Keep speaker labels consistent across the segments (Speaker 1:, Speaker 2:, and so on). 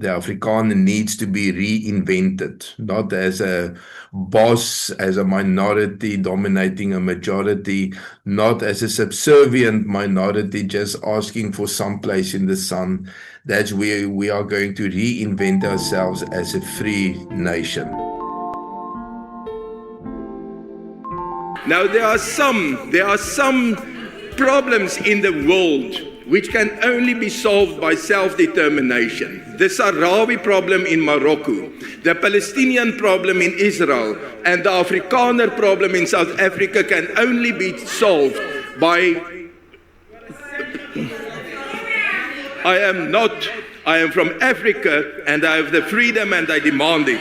Speaker 1: The Afrikaner needs to be reinvented, not as a boss, as a minority dominating a majority, not as a subservient minority just asking for some place in the sun. That's where we are going to reinvent ourselves as a free nation.
Speaker 2: Now there are some problems in the world which can only be solved by self-determination. The Sahrawi problem in Morocco, the Palestinian problem in Israel, and the Afrikaner problem in South Africa can only be solved by... I am from Africa, and I have the freedom and I demand it.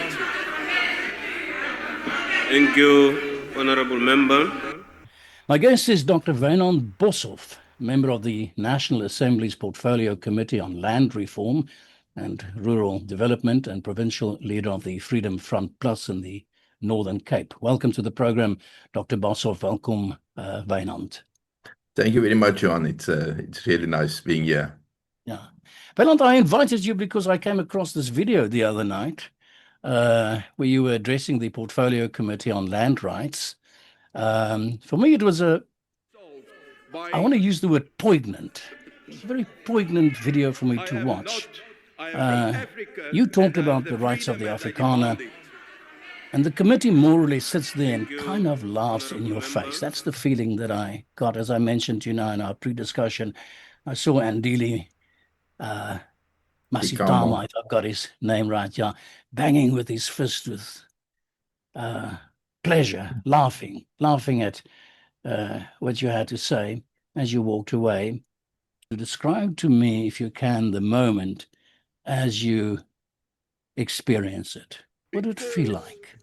Speaker 3: Thank you, Honorable Member.
Speaker 4: My guest is Dr. Wynand Boshoff, member of the National Assembly's Portfolio Committee on Land Reform and Rural Development and provincial leader of the Freedom Front Plus in the Northern Cape. Welcome to the program, Dr. Boshoff. Welcome, Wynand.
Speaker 1: Thank you very much, John. It's really nice being here.
Speaker 4: Yeah. Wynand, I invited you because I came across this video the other night where you were addressing the Portfolio Committee on Land Rights. For me, it was I want to use the word poignant. It's a very poignant video for me to watch. You talked about the rights of the Afrikaner, and the committee more or less sits there and kind of laughs in your face. That's the feeling that I got, as I mentioned to you now in our pre-discussion. I saw Andile Masitama, if I've got his name right, yeah, banging with his fist with pleasure, laughing at what you had to say as you walked away. Describe to me, if you can, the moment as you experience it. What did it feel like?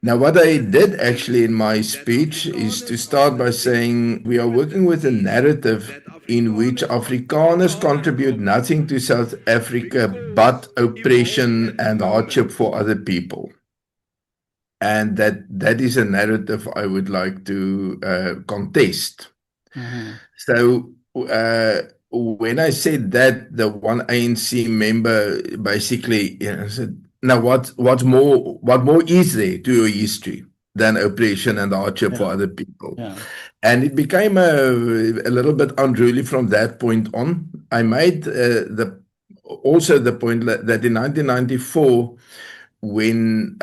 Speaker 1: Now, what I did actually in my speech is to start by saying we are working with a narrative in which Afrikaners contribute nothing to South Africa but oppression and hardship for other people. And that is a narrative I would like to contest. Mm-hmm. So when I said that, the one ANC member basically said, now what more is there to your history than oppression and hardship for other people? Yeah. And it became a little bit unruly from that point on. I made also the point that in 1994, when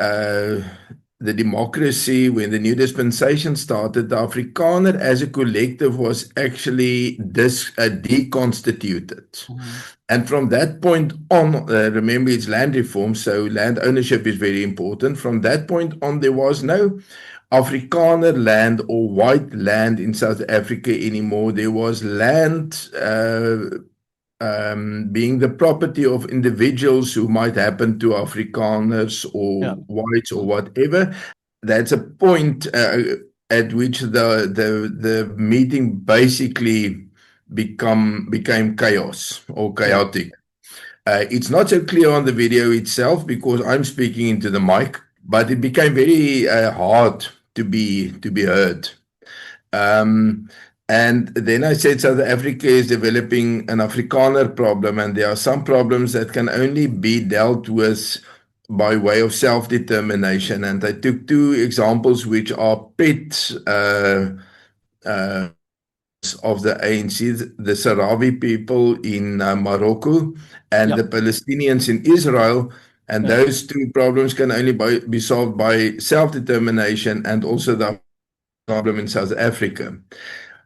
Speaker 1: the democracy, when the new dispensation started, the Afrikaner as a collective was actually deconstituted. Mm-hmm. And from that point on, remember it's land reform, so land ownership is very important. From that point on, there was no Afrikaner land or white land in South Africa anymore. There was land being the property of individuals who might happen to Afrikaners or whites or whatever. That's a point at which the meeting basically became chaos or chaotic. It's not so clear on the video itself because I'm speaking into the mic, but it became very hard to be heard. And then I said South Africa is developing an Afrikaner problem, and there are some problems that can only be dealt with by way of self-determination. And I took two examples which are pet of the ANC, the Sahrawi people in Morocco and the Palestinians in Israel. And those two problems can only be solved by self-determination, and also the problem in South Africa.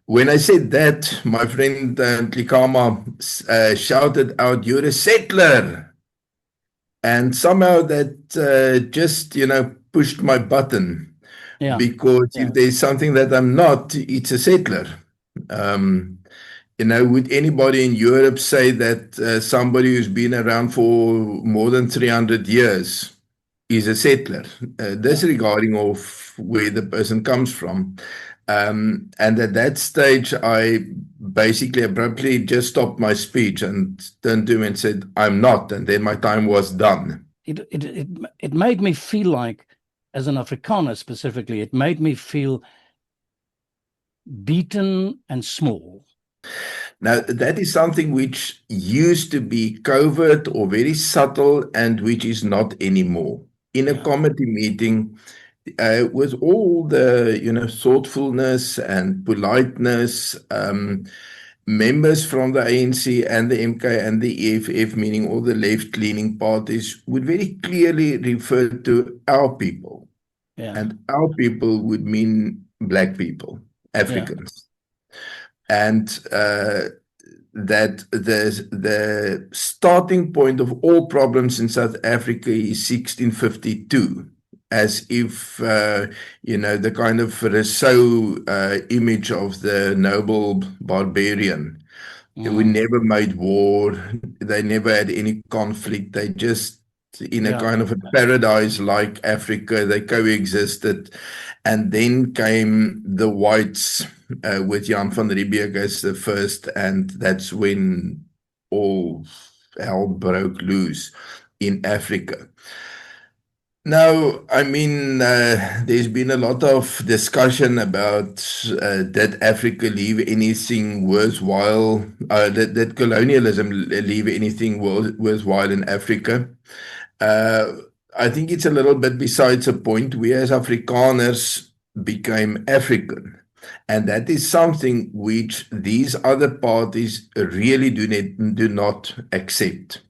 Speaker 1: When I said that, my friend Klikama shouted out, "You're a settler." And somehow that just, pushed my button. Yeah. Because if there's something that I'm not, it's a settler. Would anybody in Europe say that somebody who's been around for more than 300 years is a settler, disregarding of where the person comes from? And at that stage, I basically abruptly just stopped my speech and turned to him and said, "I'm not." And then my time was done.
Speaker 4: It made me feel like, as an Afrikaner specifically, it made me feel beaten and small.
Speaker 1: Now, that is something which used to be covert or very subtle and which is not anymore. In a
Speaker 4: Yeah.
Speaker 1: committee meeting, with all the, thoughtfulness and politeness, members from the ANC and the MK and the EFF, meaning all the left-leaning parties, would very clearly refer to our people.
Speaker 4: Yeah.
Speaker 1: And our people would mean black people, Africans. And that the starting point of all problems in South Africa is 1652, as if, the kind of Rousseau image of the noble barbarian. We never made war. They never had any conflict. They just, in a kind of a paradise like Africa, they coexisted. And then came the whites with Jan van Riebeeck as the first, and that's when all hell broke loose in Africa. Now, I mean, there's been a lot of discussion about did Africa leave anything worthwhile, did colonialism leave anything worthwhile in Africa? I think it's a little bit besides the point. We as Afrikaners became African. And that is something which these other parties really do not accept.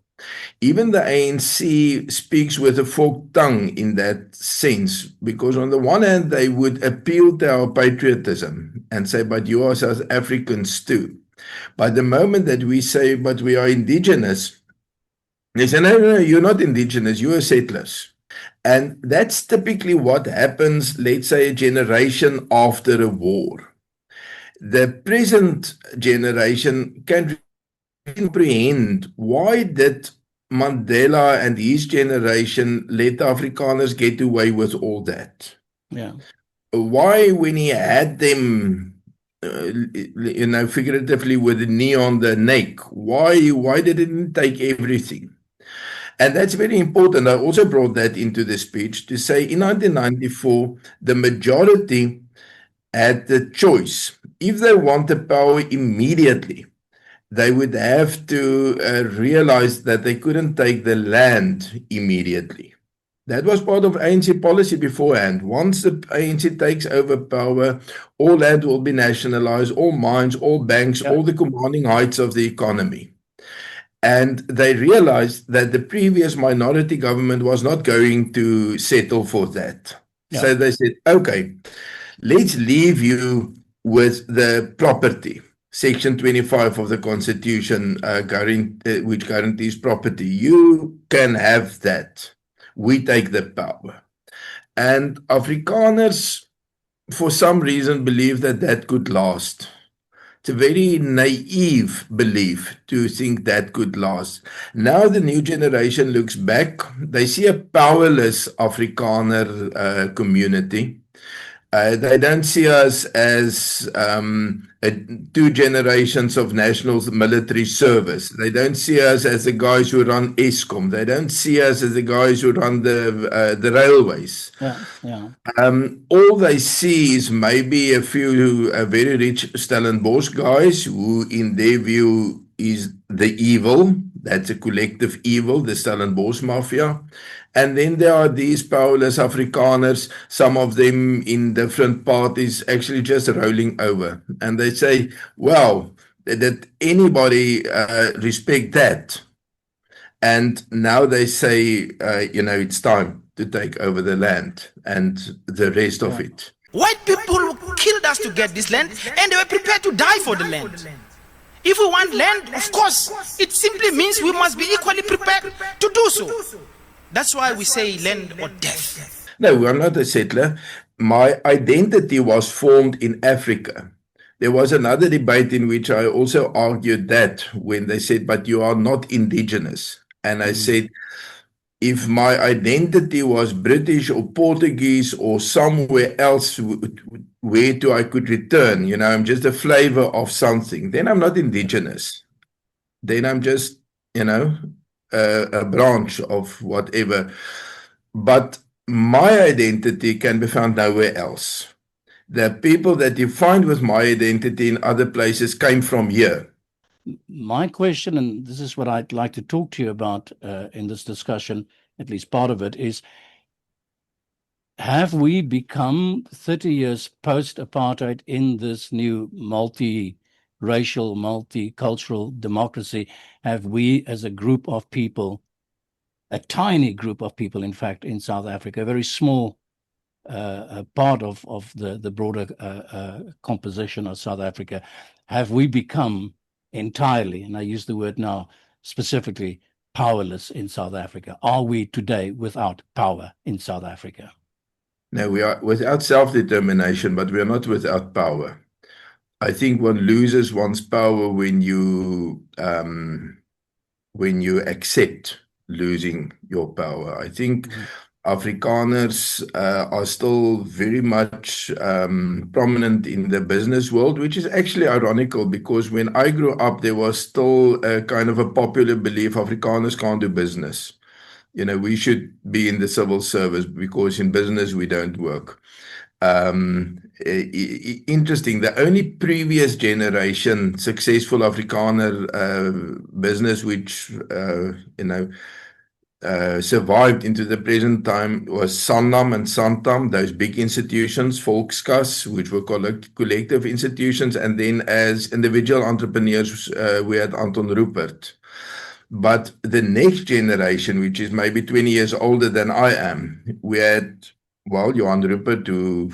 Speaker 1: Even the ANC speaks with a forked tongue in that sense, because on the one hand, they would appeal to our patriotism and say, but you are South Africans too. But the moment that we say, but we are indigenous, they say, no, you're not indigenous, you are settlers. And that's typically what happens, let's say, a generation after a war. The present generation can comprehend why did Mandela and his generation let the Afrikaners get away with all that?
Speaker 4: Yeah.
Speaker 1: Why, when he had them, figuratively with a knee on the neck, why did it take everything? And that's very important. I also brought that into the speech to say in 1994, the majority had the choice. If they want the power immediately, they would have to realize that they couldn't take the land immediately. That was part of ANC policy beforehand. Once the ANC takes over power, all land will be nationalized, all mines, all banks, all the commanding heights of the economy. And they realized that the previous minority government was not going to settle for that. Yeah. So they said, okay, let's leave you with the property. Section 25 of the Constitution, which guarantees property. You can have that. We take the power. And Afrikaners, for some reason, believe that that could last. It's a very naive belief to think that could last. Now the new generation looks back. They see a powerless Afrikaner community. They don't see us as two generations of national military service. They don't see us as the guys who run Eskom. They don't see us as the guys who run the railways. All they see is maybe a few very rich Stellenbosch guys who, in their view, is the evil. That's a collective evil, the Stellenbosch mafia. And then there are these powerless Afrikaners, some of them in different parties, actually just rolling over. And they say, well, did anybody respect that? And now they say, it's time to take over the land and the rest of it.
Speaker 5: White people killed us to get this land, and they were prepared to die for the land. If we want land, of course, it simply means we must be equally prepared to do so. That's why we say land or death.
Speaker 1: No, I'm not a settler. My identity was formed in Africa. There was another debate in which I also argued that when they said, but you are not indigenous. And I said, if my identity was British or Portuguese or somewhere else, where to I could return, I'm just a flavor of something, then I'm not indigenous. Then I'm just, a branch of whatever. But my identity can be found nowhere else. The people that you find with my identity in other places came from here.
Speaker 4: my question, and this is what I'd like to talk to you about in this discussion, at least part of it, is have we become 30 years post-apartheid in this new multi-racial, multicultural democracy? Have we, as a group of people, a tiny group of people, in fact, in South Africa, a very small part of the broader composition of South Africa, have we become entirely, and I use the word now specifically, powerless in South Africa? Are we today without power in South Africa?
Speaker 1: No, we are without self-determination, but we are not without power. I think one loses one's power when you accept losing your power. I think Afrikaners are still very much prominent in the business world, which is actually ironical because when I grew up, there was still a kind of a popular belief Afrikaners can't do business. You know, we should be in the civil service because in business we don't work. Interesting. The only previous generation successful Afrikaner business which survived into the present time was Sanlam and Santam, those big institutions, Volkskas, which were collective institutions, and then as individual entrepreneurs, we had Anton Rupert. But the next generation, which is maybe 20 years older than I am, we had, well, Johan Rupert, who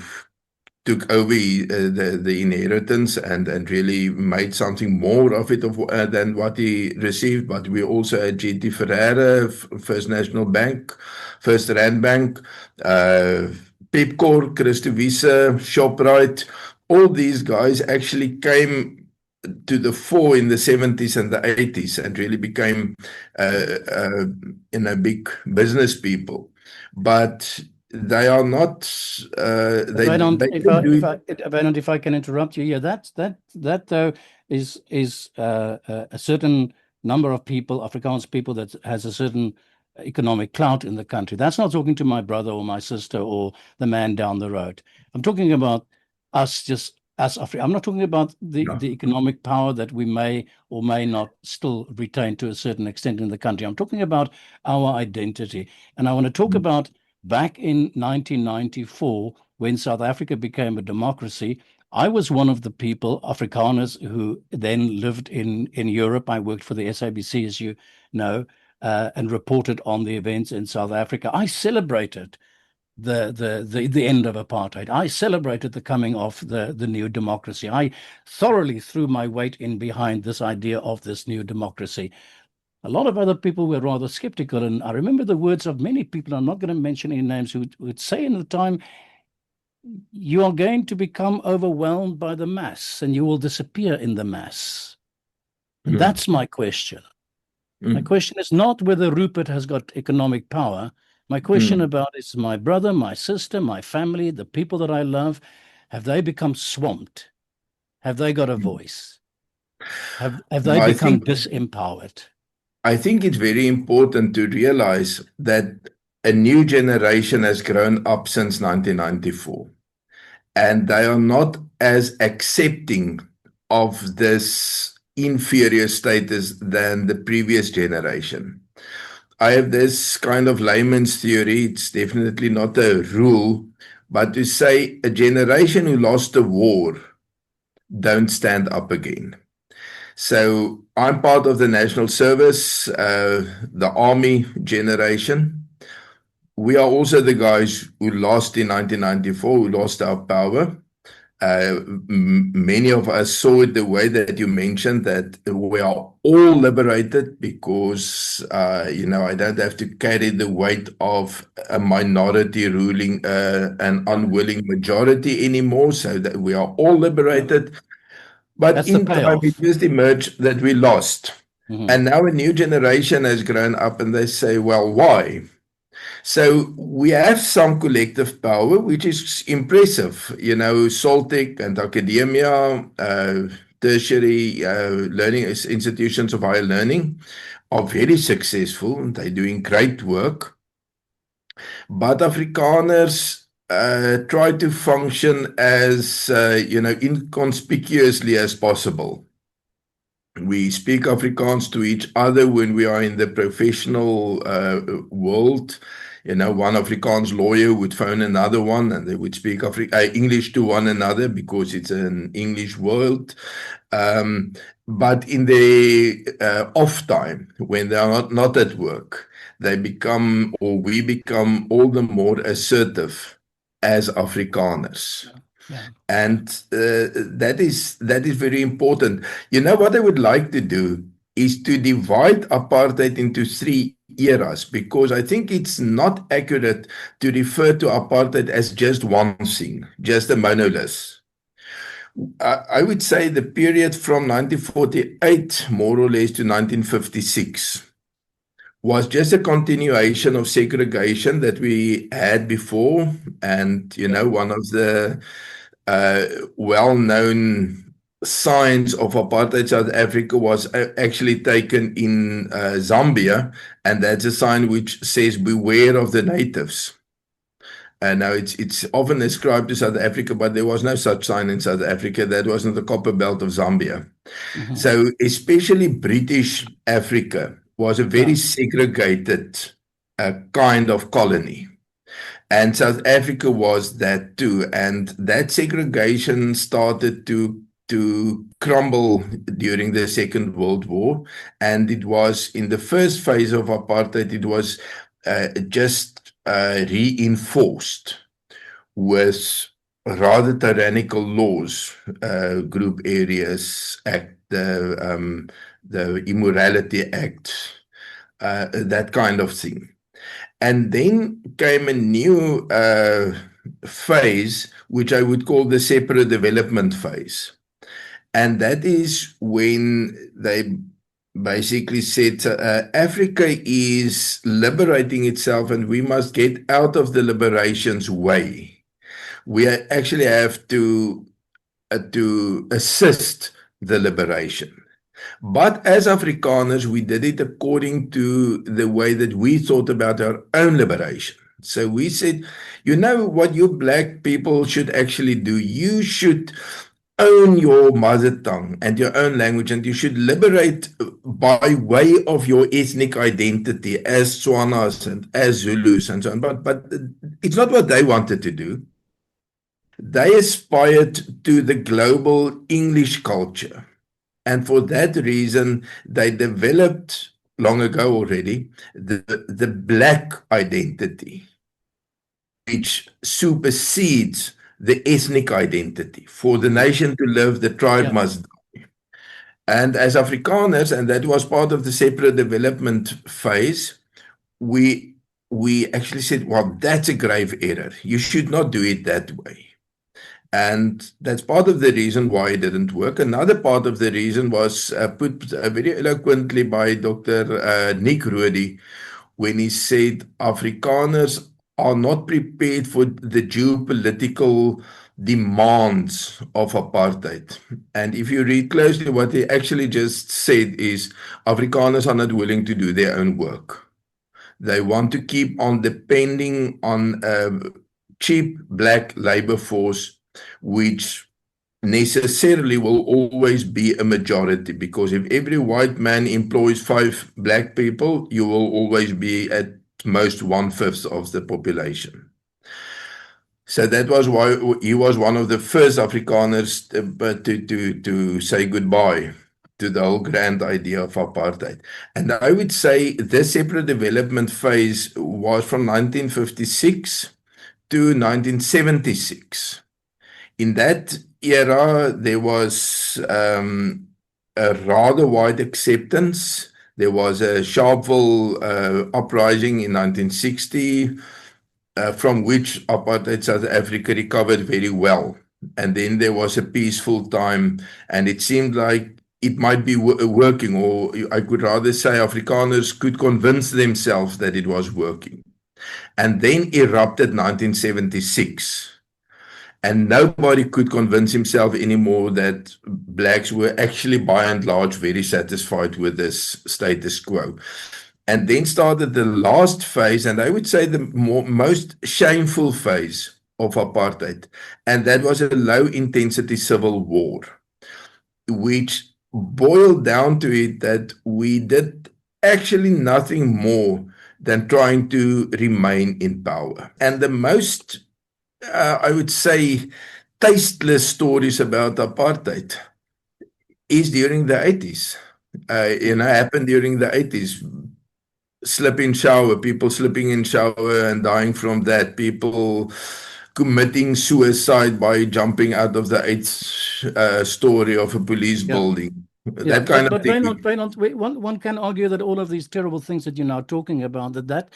Speaker 1: took over the inheritance and really made something more of it than what he received. But we also had G.T. Ferreira, First National Bank, First Rand Bank, Pepkor, Christo Wiese, Shoprite. All these guys actually came to the fore in the 70s and the 80s and really became big business people. But they are not.
Speaker 4: If I can interrupt you, yeah, that though is a certain number of people, Afrikaans people, that has a certain economic clout in the country. That's not talking to my brother or my sister or the man down the road. I'm talking about us, I'm not talking about the economic power that we may or may not still retain to a certain extent in the country. I'm talking about our identity. And I want to talk about back in 1994, when South Africa became a democracy. I was one of the people, Afrikaners, who then lived in Europe. I worked for the SABC, as you know, and reported on the events in South Africa. I celebrated the end of apartheid. I celebrated the coming of the new democracy. I thoroughly threw my weight in behind this idea of this new democracy. A lot of other people were rather skeptical, and I remember the words of many people, I'm not going to mention any names, who would say in the time, you are going to become overwhelmed by the mass and you will disappear in the mass. That's my question. My question is not whether Rupert has got economic power. My question about is my brother, my sister, my family, the people that I love, have they become swamped? Have they got a voice? Have they become disempowered?
Speaker 1: I think it's very important to realize that a new generation has grown up since 1994, and they are not as accepting of this inferior status than the previous generation. I have this kind of layman's theory. It's definitely not a rule, but to say a generation who lost a war don't stand up again. So I'm part of the national service, the army generation. We are also the guys who lost in 1994, who lost our power. Many of us saw it the way that you mentioned, that we are all liberated because, I don't have to carry the weight of a minority ruling an unwilling majority anymore, so that we are all liberated. But
Speaker 4: that's
Speaker 1: in time, it just emerged that we lost. And now a new generation has grown up and they say, well, why? So we have some collective power, which is impressive. Soltech and academia, tertiary learning institutions of higher learning are very successful. They're doing great work. But Afrikaners try to function as, inconspicuously as possible. We speak Afrikaans to each other when we are in the professional world. One Afrikaans lawyer would phone another one, and they would speak English to one another because it's an English world. But in the off time, when they are not at work, they become, or we become, all the more assertive as Afrikaners.
Speaker 4: Yeah.
Speaker 1: And that is very important. What I would like to do is to divide apartheid into 3 eras, because I think it's not accurate to refer to apartheid as just one thing, just a monolith. I would say the period from 1948, more or less, to 1956 was just a continuation of segregation that we had before. And, one of the well-known signs of apartheid South Africa was actually taken in Zambia, and that's a sign which says, "Beware of the natives." And now it's often ascribed to South Africa, but there was no such sign in South Africa. That wasn't the copper belt of Zambia.
Speaker 4: Mhm.
Speaker 1: So especially British Africa was a very segregated kind of colony. And South Africa was that too. And that segregation started to crumble during the Second World War. And it was in the first phase of apartheid, it was just reinforced with rather tyrannical laws, Group Areas Act, the Immorality Act, that kind of thing. And then came a new phase, which I would call the separate development phase. And that is when they basically said Africa is liberating itself and we must get out of the liberation's way. We actually have to assist the liberation. But as Afrikaners, we did it according to the way that we thought about our own liberation. So we said, what you black people should actually do? You should own your mother tongue and your own language, and you should liberate by way of your ethnic identity as Tswanas and as Zulus and so on. But it's not what they wanted to do. They aspired to the global English culture. And for that reason, they developed long ago already the black identity, which supersedes the ethnic identity. For the nation to live, the tribe must die. And as Afrikaners, and that was part of the separate development phase, we actually said, well, that's a grave error. You should not do it that way. And that's part of the reason why it didn't work. Another part of the reason was put very eloquently by Dr. Nick Rudy, when he said Afrikaners are not prepared for the geopolitical demands of apartheid. And if you read closely, what he actually just said is Afrikaners are not willing to do their own work. They want to keep on depending on a cheap black labor force, which necessarily will always be a majority, because if every white man employs 5 black people, you will always be at most 1/5 of the population. So that was why he was one of the first Afrikaners to say goodbye to the whole grand idea of apartheid. And I would say this separate development phase was from 1956 to 1976. In that era, there was a rather wide acceptance. There was a Sharpeville uprising in 1960, from which apartheid South Africa recovered very well. And then there was a peaceful time, and it seemed like it might be working, or I could rather say Afrikaners could convince themselves that it was working. And then erupted 1976. And nobody could convince himself anymore that blacks were actually, by and large, very satisfied with this status quo. And then started the last phase, and I would say the most shameful phase of apartheid. And that was a low-intensity civil war, which boiled down to it that we did actually nothing more than trying to remain in power. And the most, I would say, tasteless stories about apartheid is during the 80s. Happened during the 80s. People slipping in shower and dying from that, people committing suicide by jumping out of the eighth story of a police building.
Speaker 4: Yeah,
Speaker 1: That kind of thing.
Speaker 4: Reinhold, one can argue that all of these terrible things that you're now talking about, that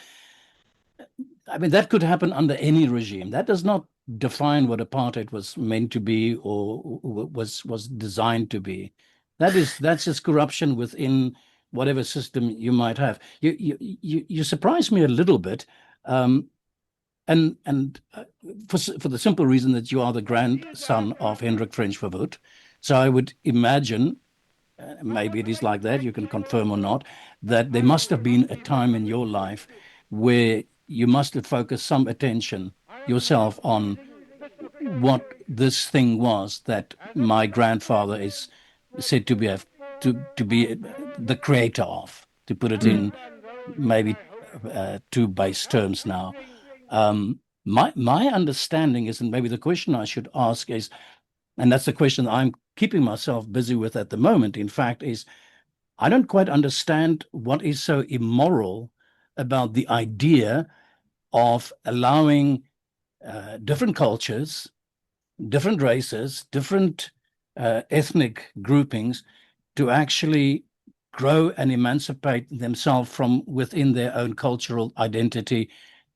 Speaker 4: could happen under any regime. That does not define what apartheid was meant to be or was designed to be. That's just corruption within whatever system you might have. You surprise me a little bit, and for the simple reason that you are the grandson of Hendrik French Verwoerd. So I would imagine, maybe it is like that, you can confirm or not, that there must have been a time in your life where you must have focused some attention yourself on what this thing was that my grandfather is said to be the creator of, to put it in maybe two base terms now. My understanding is, and maybe the question I should ask is, and that's the question I'm keeping myself busy with at the moment, in fact, is I don't quite understand what is so immoral about the idea of allowing different cultures, different races, different ethnic groupings to actually grow and emancipate themselves from within their own cultural identity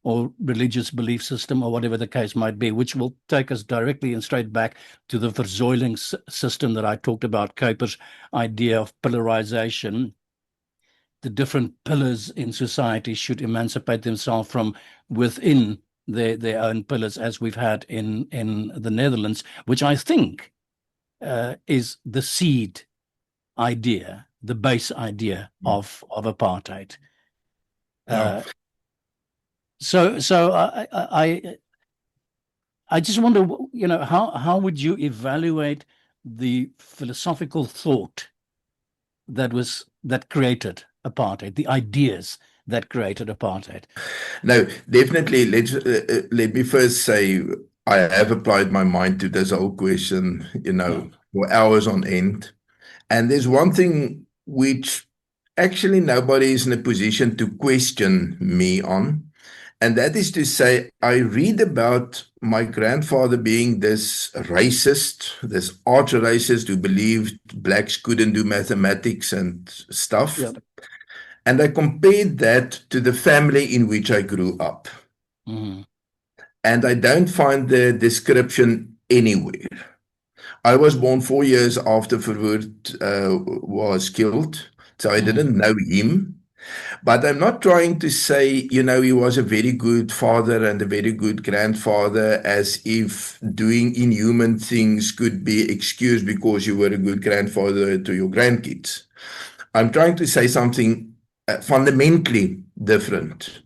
Speaker 4: or religious belief system, or whatever the case might be, which will take us directly and straight back to the Verzuiling system that I talked about, Kuiper's idea of pillarization. The different pillars in society should emancipate themselves from within their own pillars, as we've had in the Netherlands, which I think is the seed idea, the base idea of apartheid. So I just wonder, how would you evaluate the philosophical thought that created apartheid, the ideas that created apartheid?
Speaker 1: No, definitely. Let me first say I have applied my mind to this whole question, for hours on end. And there's one thing which actually nobody is in a position to question me on. And that is to say, I read about my grandfather being this racist, this arch racist who believed blacks couldn't do mathematics and stuff. Yeah. And I compared that to the family in which I grew up. Mm-hmm. And I don't find the description anywhere. I was born 4 years after Verwoerd was killed, so I didn't know him. But I'm not trying to say, he was a very good father and a very good grandfather, as if doing inhuman things could be excused because you were a good grandfather to your grandkids. I'm trying to say something fundamentally different.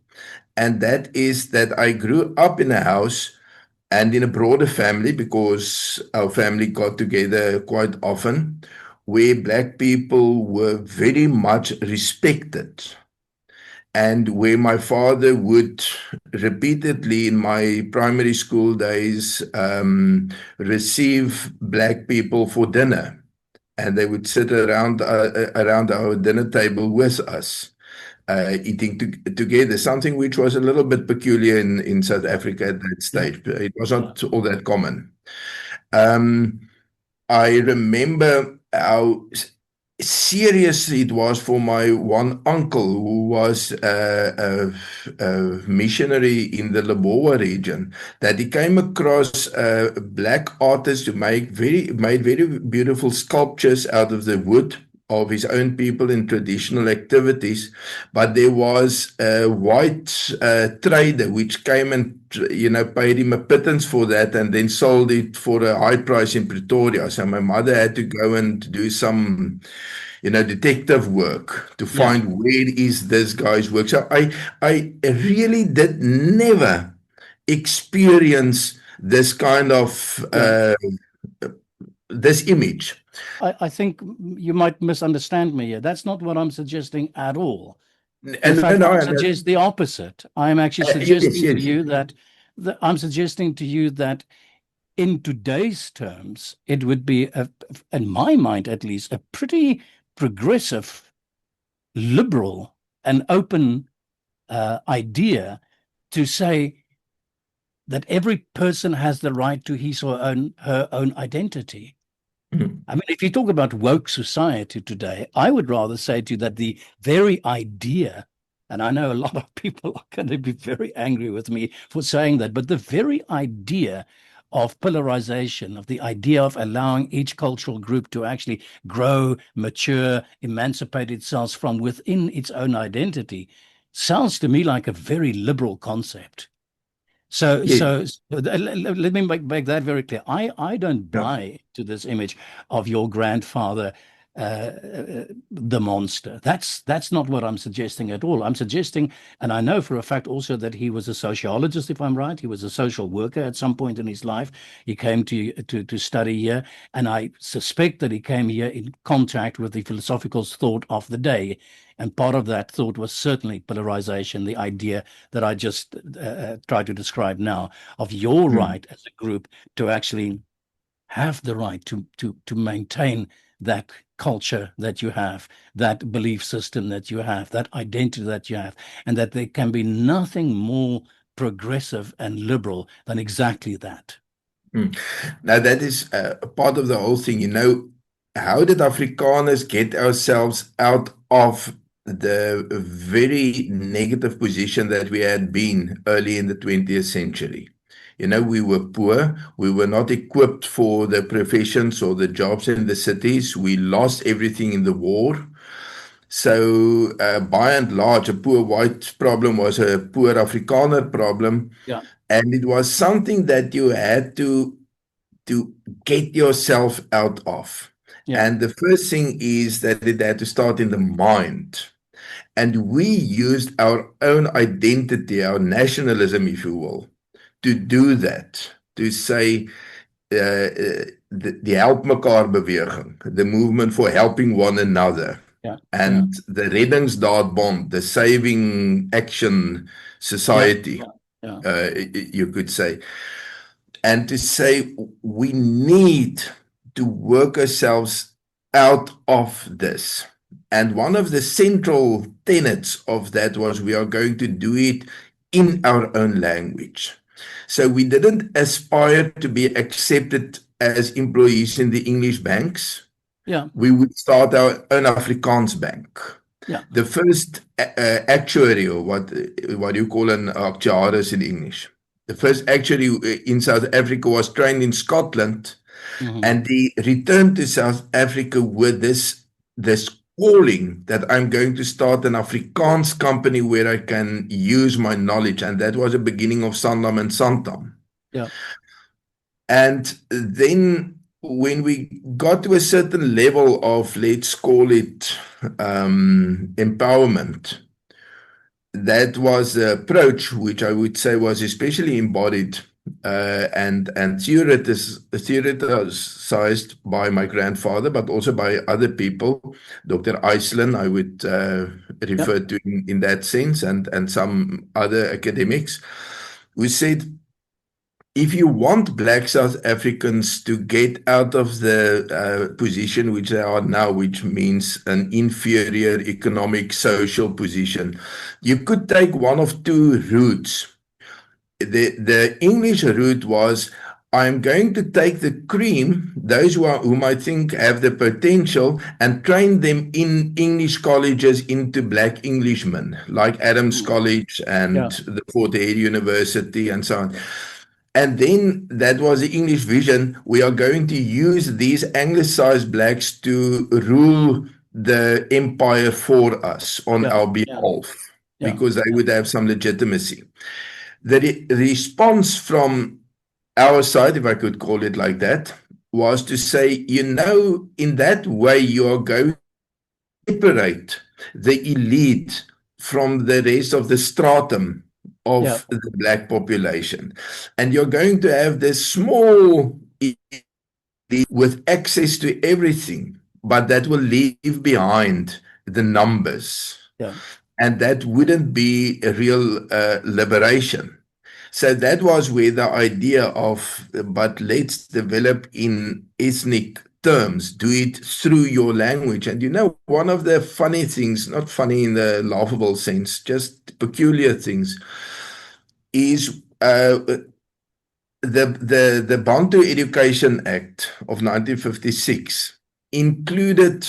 Speaker 1: And that is that I grew up in a house and in a broader family, because our family got together quite often, where black people were very much respected. And where my father would repeatedly in my primary school days receive black people for dinner. And they would sit around our dinner table with us, eating together, something which was a little bit peculiar in South Africa at that stage. It was not all that common. I remember how serious it was for my one uncle, who was a missionary in the Lebowa region, that he came across a black artist who made very beautiful sculptures out of the wood of his own people in traditional activities. But there was a white trader which came and paid him a pittance for that, and then sold it for a high price in Pretoria. So my mother had to go and do some detective work to find where is this guy's work. So I really did never experience this kind of this image.
Speaker 4: I think you might misunderstand me here. That's not what I'm suggesting at all. In
Speaker 1: And
Speaker 4: fact,
Speaker 1: no,
Speaker 4: I
Speaker 1: and
Speaker 4: suggest the opposite. I'm actually
Speaker 1: yes,
Speaker 4: suggesting to
Speaker 1: yes.
Speaker 4: you that I'm suggesting to you that in today's terms, it would be, in my mind at least, a pretty progressive, liberal, and open idea to say that every person has the right to his or her own identity.
Speaker 1: Mm.
Speaker 4: I mean, if you talk about woke society today, I would rather say to you that the very idea, and I know a lot of people are going to be very angry with me for saying that, but the very idea of polarization, of the idea of allowing each cultural group to actually grow, mature, emancipate itself from within its own identity, sounds to me like a very liberal concept. So,
Speaker 1: Yes.
Speaker 4: let me make that very clear. I don't
Speaker 1: Yeah.
Speaker 4: buy to this image of your grandfather, the monster. That's not what I'm suggesting at all. I'm suggesting, and I know for a fact also that he was a sociologist, if I'm right. He was a social worker at some point in his life. He came to study here, and I suspect that he came here in contact with the philosophical thought of the day. And part of that thought was certainly polarization, the idea that I just tried to describe now, of your right as a group to actually have the right to maintain that culture that you have, that belief system that you have, that identity that you have, and that there can be nothing more progressive and liberal than exactly that.
Speaker 1: Now, that is part of the whole thing. How did Afrikaners get ourselves out of the very negative position that we had been early in the 20th century? We were poor. We were not equipped for the professions or the jobs in the cities. We lost everything in the war. So, by and large, a poor white problem was a poor Afrikaner problem.
Speaker 4: Yeah.
Speaker 1: And it was something that you had to get yourself out of.
Speaker 4: Yeah.
Speaker 1: And the first thing is that it had to start in the mind. And we used our own identity, our nationalism, if you will, to do that, to say the Help Mekaar beweging, the movement for helping one another, and the Reddingsdaadbond, the Saving Action Society, you could say. And to say we need to work ourselves out of this. And one of the central tenets of that was we are going to do it in our own language. So we didn't aspire to be accepted as employees in the English banks.
Speaker 4: Yeah.
Speaker 1: We would start our own Afrikaans bank.
Speaker 4: Yeah.
Speaker 1: The first actuary, or what you call an actuaris in English. The first actuary in South Africa was trained in Scotland, and he returned to South Africa with this calling that I'm going to start an Afrikaans company where I can use my knowledge, and that was the beginning of Sanlam and Santam.
Speaker 4: Yeah.
Speaker 1: And then when we got to a certain level of, let's call it empowerment, that was the approach which I would say was especially embodied and theoretized by my grandfather, but also by other people. Dr. Iceland, I would refer to in that sense, and some other academics who said, if you want Black South Africans to get out of the position which they are now, which means an inferior economic, social position, you could take one of two routes. The English route was, I'm going to take the cream, those whom I think have the potential, and train them in English colleges into Black Englishmen, like Adams College and the Fort Hare University and so on. And then that was the English vision. We are going to use these anglicized blacks to rule the empire for us on our behalf, because they would have some legitimacy. The response from our side, if I could call it like that, was to say, in that way you are going to separate the elite from the rest of the stratum of the Black population. And you're going to have this small with access to everything, but that will leave behind the numbers.
Speaker 4: Yeah.
Speaker 1: And that wouldn't be a real liberation. So that was where the idea of, but let's develop in ethnic terms, do it through your language. And you know, one of the funny things, not funny in the laughable sense, just peculiar things, is the Bantu Education Act of 1956 included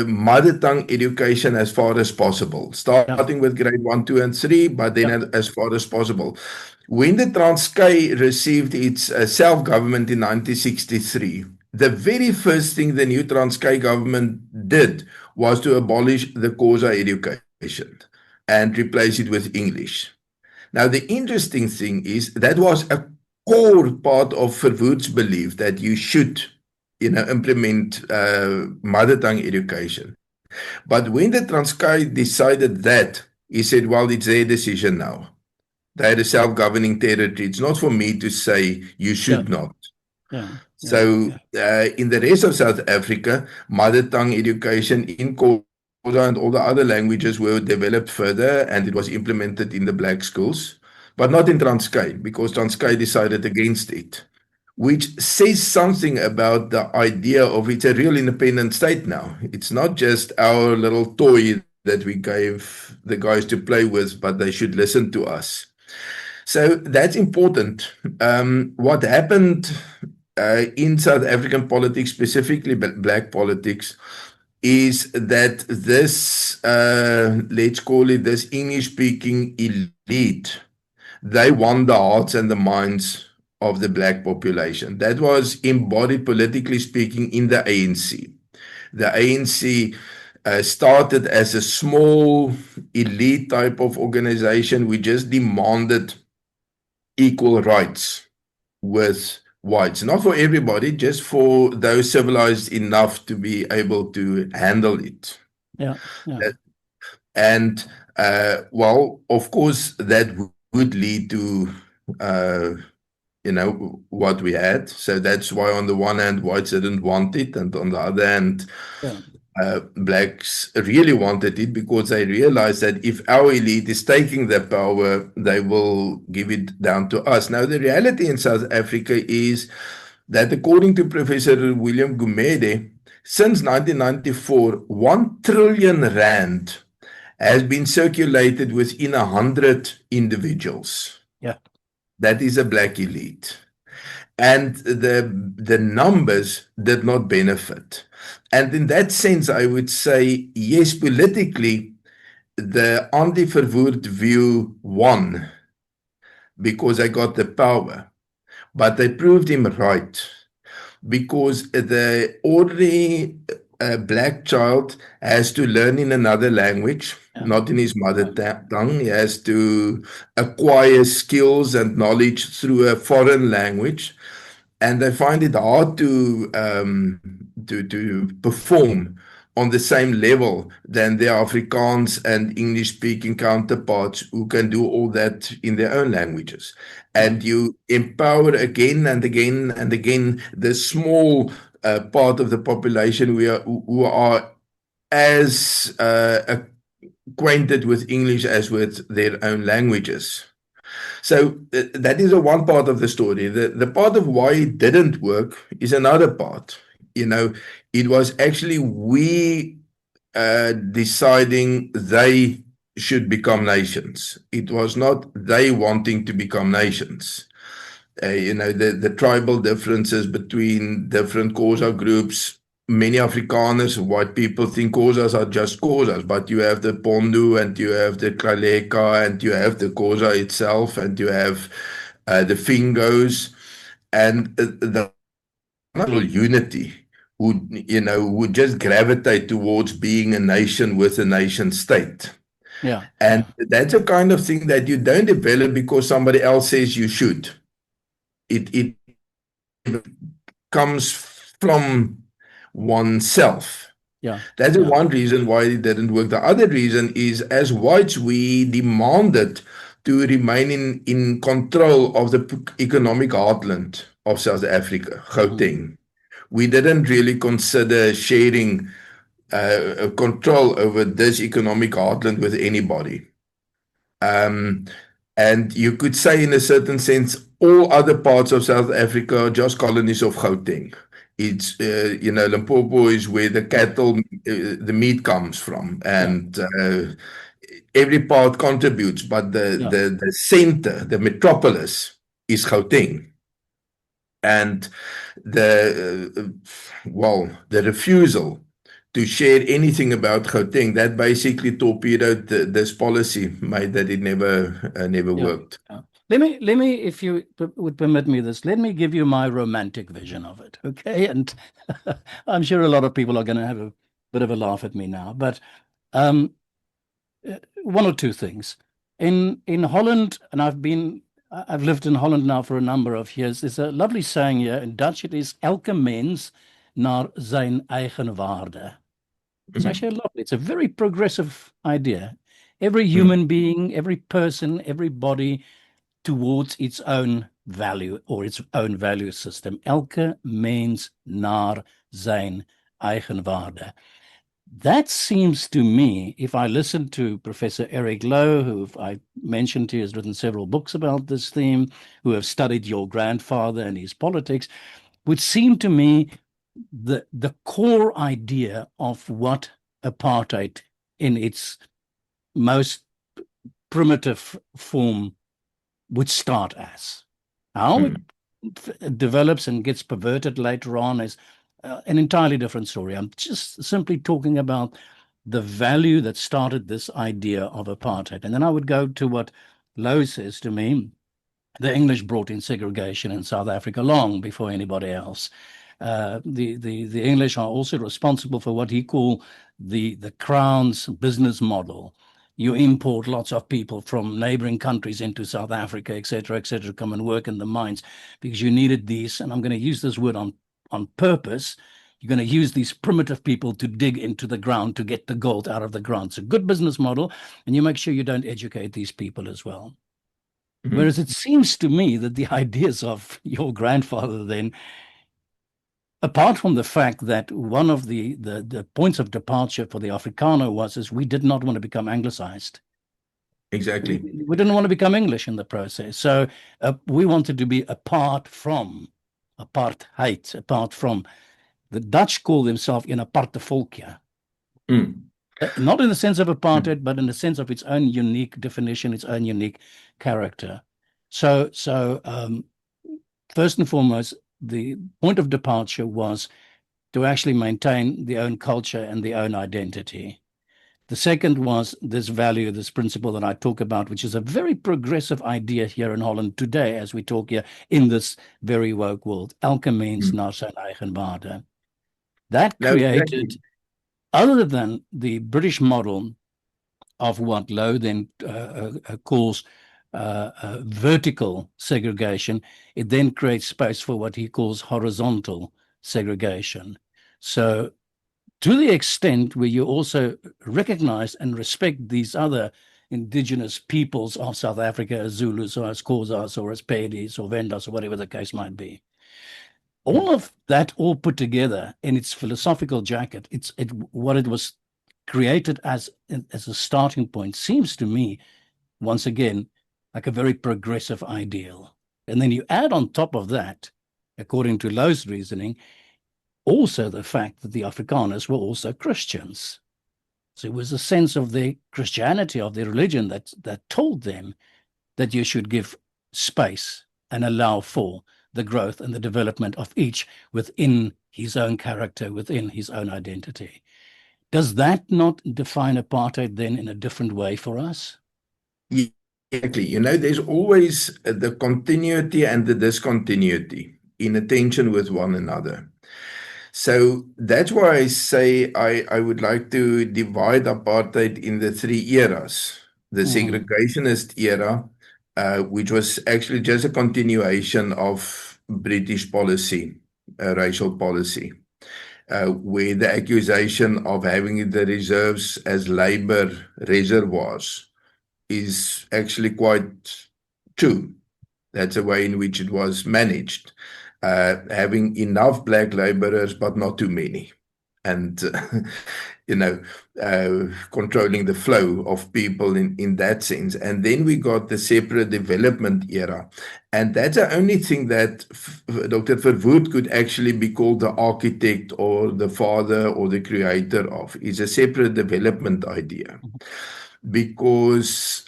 Speaker 1: mother tongue education as far as possible, starting with grade 1, 2, and 3, but then as far as possible. When the Transkei received its self-government in 1963, the very first thing the new Transkei government did was to abolish the Xhosa education and replace it with English. Now, the interesting thing is that was a core part of Verwoerd's belief that you should implement mother tongue education. But when the Transkei decided that, he said, well, it's their decision now. They had a self-governing territory. It's not for me to say you should not. So in the rest of South Africa, mother tongue education in Xhosa and all the other languages were developed further, and it was implemented in the black schools, but not in Transkei, because Transkei decided against it, which says something about the idea of it's a real independent state now. It's not just our little toy that we gave the guys to play with, but they should listen to us. So that's important. What happened in South African politics, specifically black politics, is that this, let's call it this English-speaking elite, they won the hearts and the minds of the black population. That was embodied, politically speaking, in the ANC. The ANC started as a small elite type of organization. We just demanded equal rights with whites, not for everybody, just for those civilized enough to be able to handle it. And well, of course, that would lead to what we had. So that's why on the one hand, whites didn't want it, and on the other hand, blacks really wanted it, because they realized that if our elite is taking the power, they will give it down to us. Now, the reality in South Africa is that according to Professor William Gumede, since 1994, 1 trillion rand has been circulated within 100 individuals. That is a black elite. And the numbers did not benefit. And in that sense, I would say, yes, politically, the anti-Verwoerd view won because they got the power. But they proved him right, because the ordinary black child has to learn in another language, not in his mother tongue. He has to acquire skills and knowledge through a foreign language. And they find it hard to perform on the same level than their Afrikaans and English-speaking counterparts who can do all that in their own languages. And you empower again and again and again the small part of the population who are as acquainted with English as with their own languages. So that is one part of the story. The part of why it didn't work is another part. It was actually we deciding they should become nations. It was not they wanting to become nations. The tribal differences between different Xhosa groups. Many Afrikaners, white people think Xhosas are just Xhosas, but you have the Pondu, and you have the Klaleka, and you have the Xhosa itself, and you have the Fingos, and the unity would just gravitate towards being a nation with a nation state. And that's a kind of thing that you don't develop because somebody else says you should. It comes from oneself. That's one reason why it didn't work. The other reason is, as whites, we demanded to remain in control of the economic heartland of South Africa, Gauteng. we didn't really consider sharing control over this economic heartland with anybody. And you could say, in a certain sense, all other parts of South Africa are just colonies of Gauteng. It's, Limpopo is where the cattle, the meat comes from, and every part contributes, but the center, the metropolis, is Gauteng. And the refusal to share anything about Gauteng, that basically torpedoed this policy, made that it never worked.
Speaker 4: Yeah. Let me, if you would permit me this, let me give you my romantic vision of it, okay? And I'm sure a lot of people are going to have a bit of a laugh at me now, but one or two things. In Holland, and I've lived in Holland now for a number of years. There's a lovely saying here in Dutch. It is elke mens naar zijn eigen waarde. It's actually lovely. It's a very progressive idea. Every human being, every person, everybody towards its own value or its own value system. Elke mens naar zijn eigen waarde. That seems to me, if I listen to Professor Eric Lowe, who I mentioned to you has written several books about this theme, who have studied your grandfather and his politics, would seem to me the core idea of what apartheid in its most primitive form would start as. How it develops and gets perverted later on is an entirely different story. I'm just simply talking about the value that started this idea of apartheid. And then I would go to what Lowe says to me. The English brought in segregation in South Africa long before anybody else. The English are also responsible for what he called the Crown's business model. You import lots of people from neighboring countries into South Africa, et cetera, to come and work in the mines because you needed these, and I'm going to use this word on purpose, you're going to use these primitive people to dig into the ground to get the gold out of the ground. It's a good business model, and you make sure you don't educate these people as well. Whereas it seems to me that the ideas of your grandfather then, apart from the fact that one of the points of departure for the Afrikaner was we did not want to become anglicized.
Speaker 1: Exactly.
Speaker 4: We didn't want to become English in the process. So we wanted to be apart from apartheid, apart from. The Dutch call themselves in aparte volkje. Not in the sense of apartheid, but in the sense of its own unique definition, its own unique character. So first and foremost, the point of departure was to actually maintain the own culture and the own identity. The second was this value, this principle that I talk about, which is a very progressive idea here in Holland today, as we talk here in this very woke world. Elke mens naar zijn eigen waarde. That created, other than the British model of what Lowe then calls vertical segregation, it then creates space for what he calls horizontal segregation. So to the extent where you also recognize and respect these other indigenous peoples of South Africa as Zulus or as Xhosas or as Pedis or Vendas or whatever the case might be, all of that all put together in its philosophical jacket, what it was created as a starting point seems to me, once again, like a very progressive ideal. And then you add on top of that, according to Lowe's reasoning, also the fact that the Afrikaners were also Christians. So it was a sense of their Christianity, of their religion that told them that you should give space and allow for the growth and the development of each within his own character, within his own identity. Does that not define apartheid then in a different way for us?
Speaker 1: Exactly. There's always the continuity and the discontinuity in a tension with one another. So that's why I say I would like to divide apartheid in the three eras. The segregationist era, which was actually just a continuation of British policy, racial policy, where the accusation of having the reserves as labor reservoirs is actually quite true. That's the way in which it was managed. having enough black laborers, but not too many. And, controlling the flow of people in that sense. And then we got the separate development era. And that's the only thing that Dr. Verwoerd could actually be called the architect or the father or the creator of, is a separate development idea. Because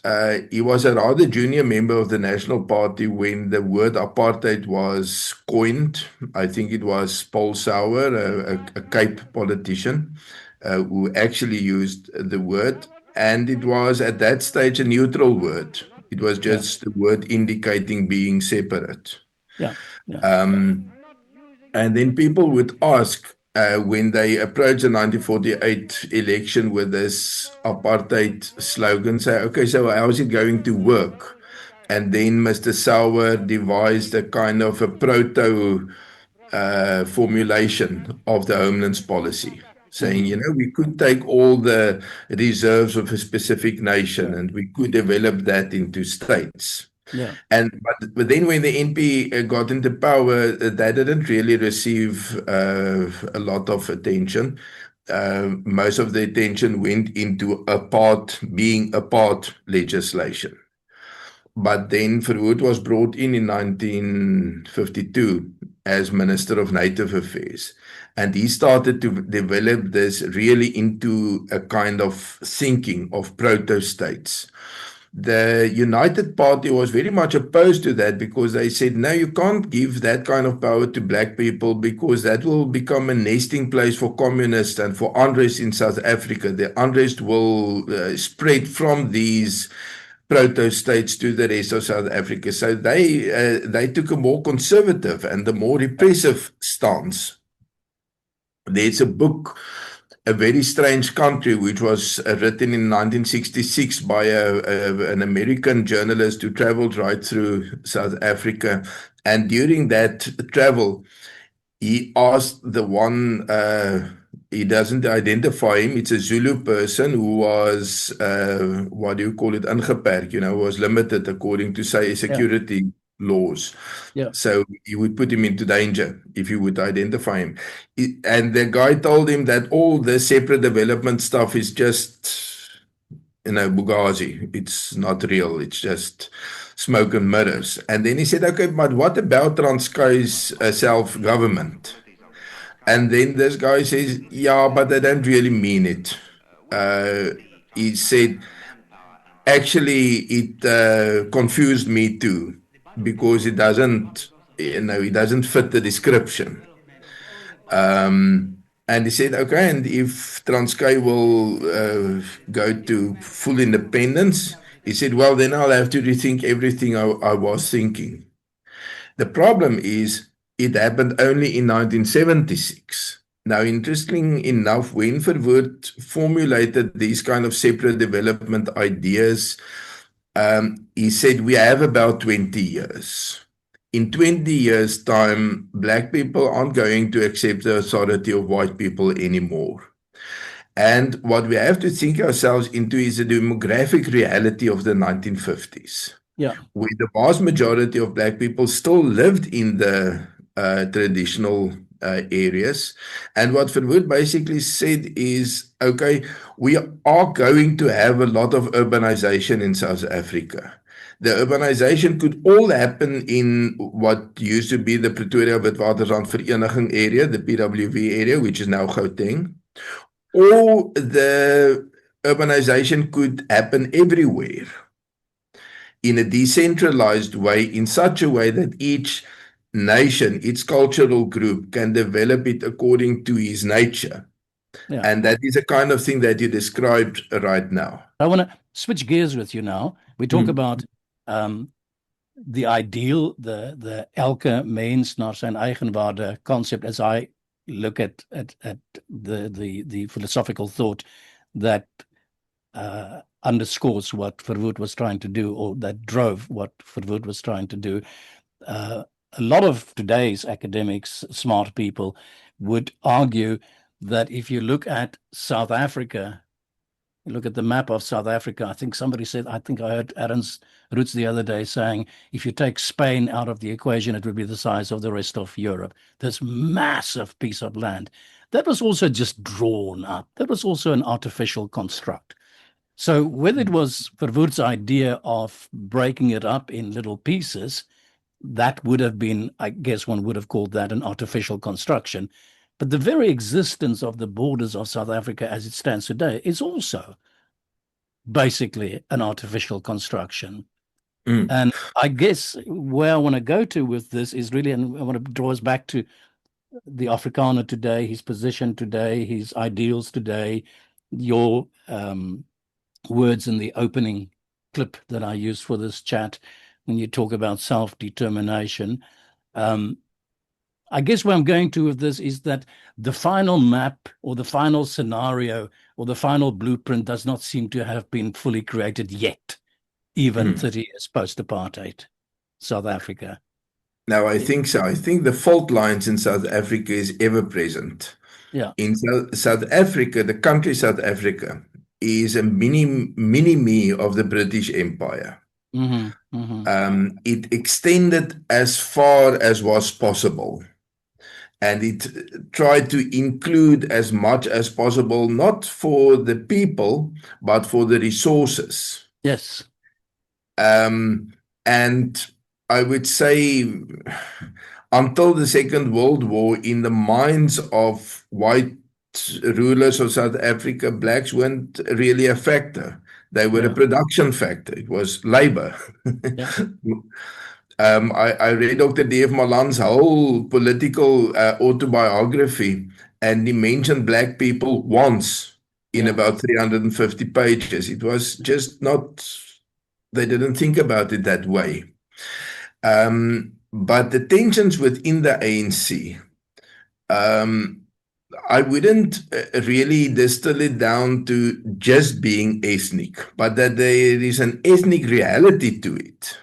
Speaker 1: he was a rather junior member of the National Party when the word apartheid was coined. I think it was Paul Sauer, a Cape politician, who actually used the word. And it was at that stage a neutral word. It was just the word indicating being separate.
Speaker 4: Yeah.
Speaker 1: And then people would ask, when they approached the 1948 election with this apartheid slogan, say, okay, so how is it going to work? And then Mr. Sauer devised a kind of a proto formulation of the Homelands Policy, saying, we could take all the reserves of a specific nation and we could develop that into states.
Speaker 4: Yeah.
Speaker 1: But then when the NP got into power, that didn't really receive a lot of attention. Most of the attention went into being apart legislation. But then Verwoerd was brought in 1952 as Minister of Native Affairs. And he started to develop this really into a kind of thinking of proto-states. The United Party was very much opposed to that because they said, no, you can't give that kind of power to black people because that will become a nesting place for communists and for unrest in South Africa. The unrest will spread from these proto-states to the rest of South Africa. So they took a more conservative and a more repressive stance. There's a book, A Very Strange Country, which was written in 1966 by an American journalist who traveled right through South Africa. And during that travel, he asked the one, he doesn't identify him, it's a Zulu person who was, ingeperk, was limited according to, say, security laws.
Speaker 4: Yeah.
Speaker 1: So you would put him into danger if you would identify him. And the guy told him that all the separate development stuff is just, Bughazi. It's not real. It's just smoke and mirrors. And then he said, okay, but what about Transkei's self-government? And then this guy says, yeah, but they don't really mean it. He said, actually, it confused me too. Because it doesn't, it doesn't fit the description. And he said, okay, and if Transkei will go to full independence, he said, well, then I'll have to rethink everything I was thinking. The problem is, it happened only in 1976. Now, interesting enough, when Verwoerd formulated these kind of separate development ideas, he said, we have about 20 years. In 20 years' time, black people aren't going to accept the authority of white people anymore. And what we have to think ourselves into is the demographic reality of the 1950s.
Speaker 4: Yeah.
Speaker 1: Where the vast majority of black people still lived in the traditional areas. And what Verwoerd basically said is, okay, we are going to have a lot of urbanization in South Africa. The urbanization could all happen in what used to be the Pretoria Witwatersrand Vereniging area, the PWV area, which is now Gauteng. Or the urbanization could happen everywhere in a decentralized way, in such a way that each nation, its cultural group, can develop it according to his nature.
Speaker 4: Yeah.
Speaker 1: And that is a kind of thing that you described right now.
Speaker 4: I want to switch gears with you now. We talk about the ideal, the elke mens naar zijn eigenwaarde concept, as I look at the philosophical thought that underscores what Verwoerd was trying to do, or that drove what Verwoerd was trying to do. A lot of today's academics, smart people, would argue that if you look at South Africa look at the map of South Africa. I think somebody said, I think I heard Ernst Roots the other day saying, if you take Spain out of the equation, it would be the size of the rest of Europe. This massive piece of land. That was also just drawn up. That was also an artificial construct. So whether it was Verwoerd's idea of breaking it up in little pieces, that would have been, I guess one would have called that an artificial construction. But the very existence of the borders of South Africa as it stands today is also basically an artificial construction. And I guess where I want to go to with this is really, and I want to draw us back to the Afrikaner today, his position today, his ideals today, your words in the opening clip that I used for this chat when you talk about self-determination. I guess where I'm going to with this is that the final map or the final scenario or the final blueprint does not seem to have been fully created yet, even 30 years post-apartheid South Africa.
Speaker 1: No, I think so. I think the fault lines in South Africa is ever present.
Speaker 4: Yeah.
Speaker 1: In South Africa, the country South Africa is a mini-me of the British Empire. It extended as far as was possible. And it tried to include as much as possible, not for the people, but for the resources.
Speaker 4: Yes.
Speaker 1: And I would say until the Second World War, in the minds of white rulers of South Africa, blacks weren't really a factor. They were a production factor. It was labor. I read Dr. D.F. Malan's whole political autobiography, and he mentioned black people once in about 350 pages. It was just not, they didn't think about it that way. But the tensions within the ANC, I wouldn't really distill it down to just being ethnic, but that there is an ethnic reality to it.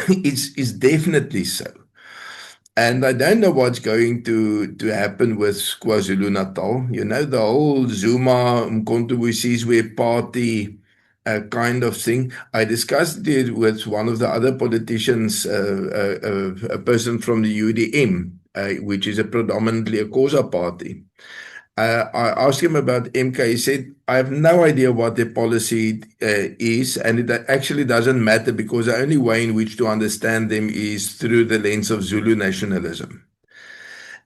Speaker 1: It's definitely so. And I don't know what's going to happen with KwaZulu-Natal. You know, the whole Zuma Mkhonto weSizwe party kind of thing. I discussed it with one of the other politicians, a person from the UDM, which is predominantly a Xhosa party. I asked him about MK. He said, I have no idea what their policy is, and it actually doesn't matter because the only way in which to understand them is through the lens of Zulu nationalism.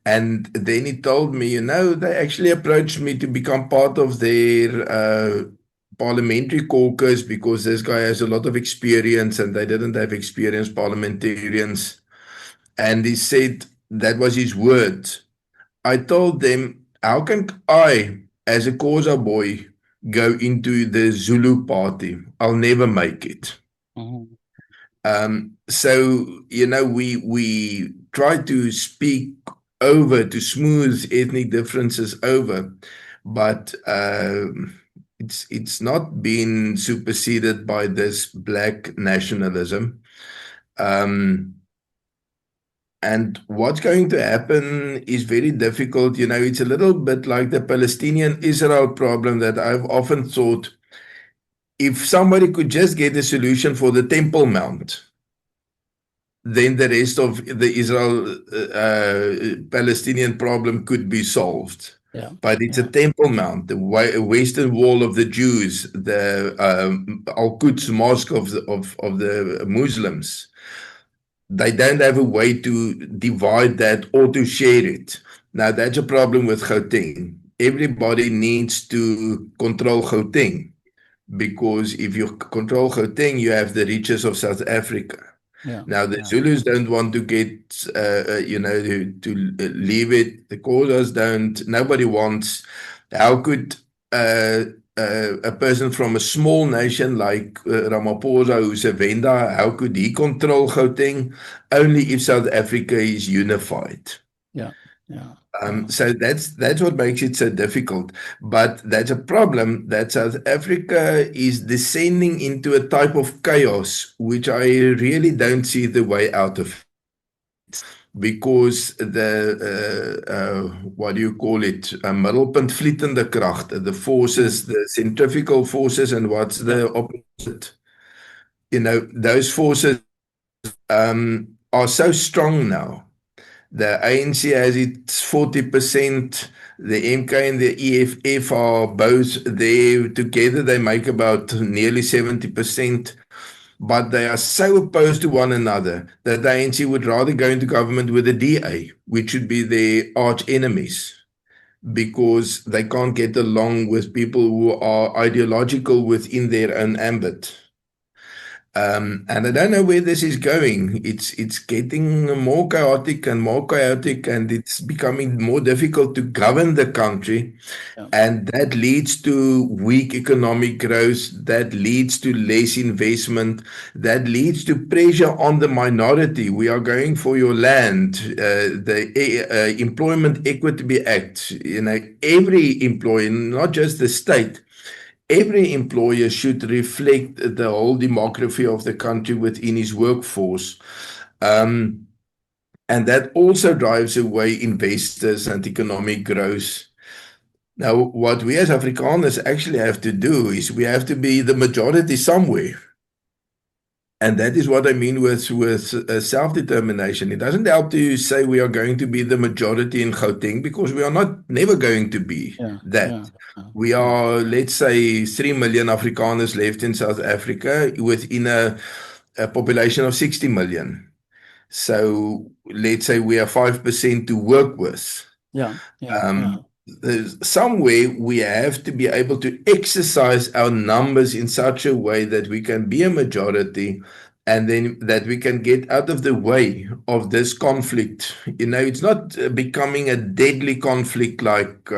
Speaker 1: And then he told me, you know, they actually approached me to become part of their parliamentary caucus because this guy has a lot of experience and they didn't have experienced parliamentarians. And he said, that was his words. I told them, how can I, as a Xhosa boy, go into the Zulu party? I'll never make it. So, you know, we try to speak over, to smooth ethnic differences over, but it's not been superseded by this black nationalism. And what's going to happen is very difficult. You know, it's a little bit like the Palestinian-Israel problem that I've often thought, if somebody could just get a solution for the Temple Mount, then the rest of the Israel-Palestinian problem could be solved. But it's a Temple Mount, the Western Wall of the Jews, the Al-Quds Mosque of the Muslims. They don't have a way to divide that or to share it. Now, that's a problem with Gauteng. Everybody needs to control Gauteng, because if you control Gauteng, you have the riches of South Africa. Now, the Zulus don't want to get, you know, to leave it. The Xhosas don't. Nobody wants. How could a person from a small nation like Ramaphosa, who's a Venda, how could he control Gauteng? Only if South Africa is unified. So that's what makes it so difficult. But that's a problem that South Africa is descending into a type of chaos, which I really don't see the way out of. because what do you call it? Middelpunt vlietende kragte, the forces, the centrifugal forces, and what's the opposite? Those forces are so strong now. The ANC has its 40%, the MK and the EFF are both there together. They make about nearly 70%, but they are so opposed to one another that the ANC would rather go into government with the DA, which would be their arch enemies, because they can't get along with people who are ideological within their own ambit. And I don't know where this is going. It's getting more chaotic, and it's becoming more difficult to govern the country.
Speaker 4: Yeah.
Speaker 1: And that leads to weak economic growth, that leads to less investment, that leads to pressure on the minority. We are going for your land. The Employment Equity Act, every employer, not just the state, every employer should reflect the whole demography of the country within his workforce. And that also drives away investors and economic growth. Now, what we as Afrikaners actually have to do is we have to be the majority somewhere. And that is what I mean with self-determination. It doesn't help to say we are going to be the majority in Gauteng, because we are never going to be that. We are, let's say, 3 million Afrikaners left in South Africa within a population of 60 million. So let's say we are 5% to work with. Somewhere we have to be able to exercise our numbers in such a way that we can be a majority, and then that we can get out of the way of this conflict. It's not becoming a deadly conflict like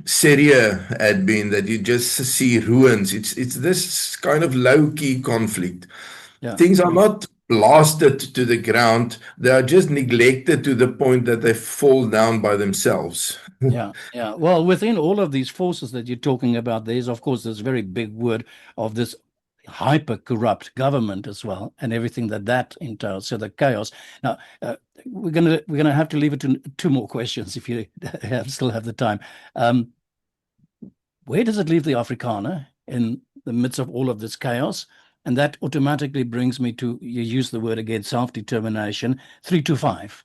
Speaker 1: Syria had been, that you just see ruins. It's this kind of low-key conflict. Things are not blasted to the ground. They are just neglected to the point that they fall down by themselves.
Speaker 4: Well, within all of these forces that you're talking about, there's of course this very big word of this hyper corrupt government as well, and everything that entails. So the chaos. Now we're gonna have to leave it to 2 more questions if you still have the time. Where does it leave the Afrikaner in the midst of all of this chaos? And that automatically brings me to, you use the word again, self-determination, 325.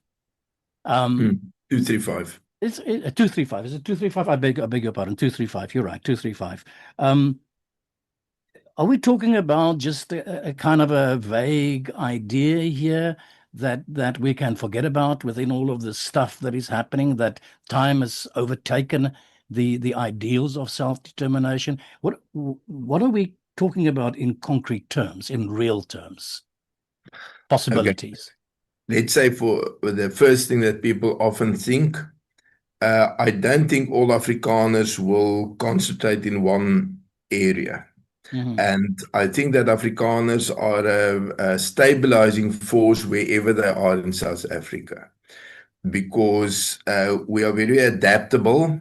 Speaker 1: 235.
Speaker 4: It's 235. Is it 235? I beg your pardon. 235. You're right. 235. Are we talking about just a kind of a vague idea here that we can forget about within all of the stuff that is happening, that time has overtaken the ideals of self-determination? What are we talking about in concrete terms, in real terms, possibilities?
Speaker 1: Okay. Let's say for the first thing that people often think, I don't think all Afrikaners will concentrate in one area. And I think that Afrikaners are a stabilizing force wherever they are in South Africa, because we are very adaptable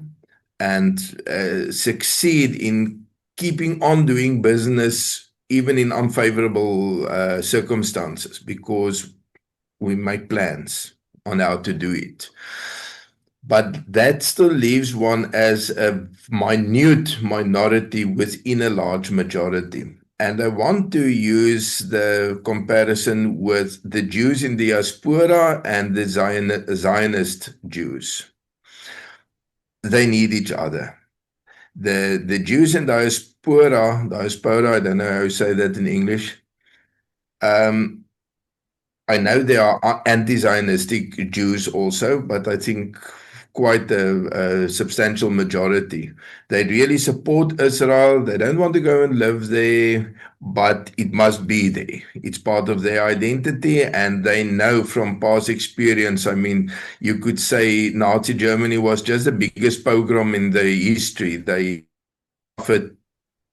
Speaker 1: and succeed in keeping on doing business even in unfavorable circumstances, because we make plans on how to do it. But that still leaves one as a minute minority within a large majority. And I want to use the comparison with the Jews in the diaspora and the Zionist Jews. They need each other. The Jews in diaspora, I don't know how to say that in English. I know there are anti-Zionistic Jews also, but I think quite a substantial majority. They really support Israel. They don't want to go and live there, but it must be there. It's part of their identity, and they know from past experience. I mean, you could say Nazi Germany was just the biggest pogrom in the history. They offered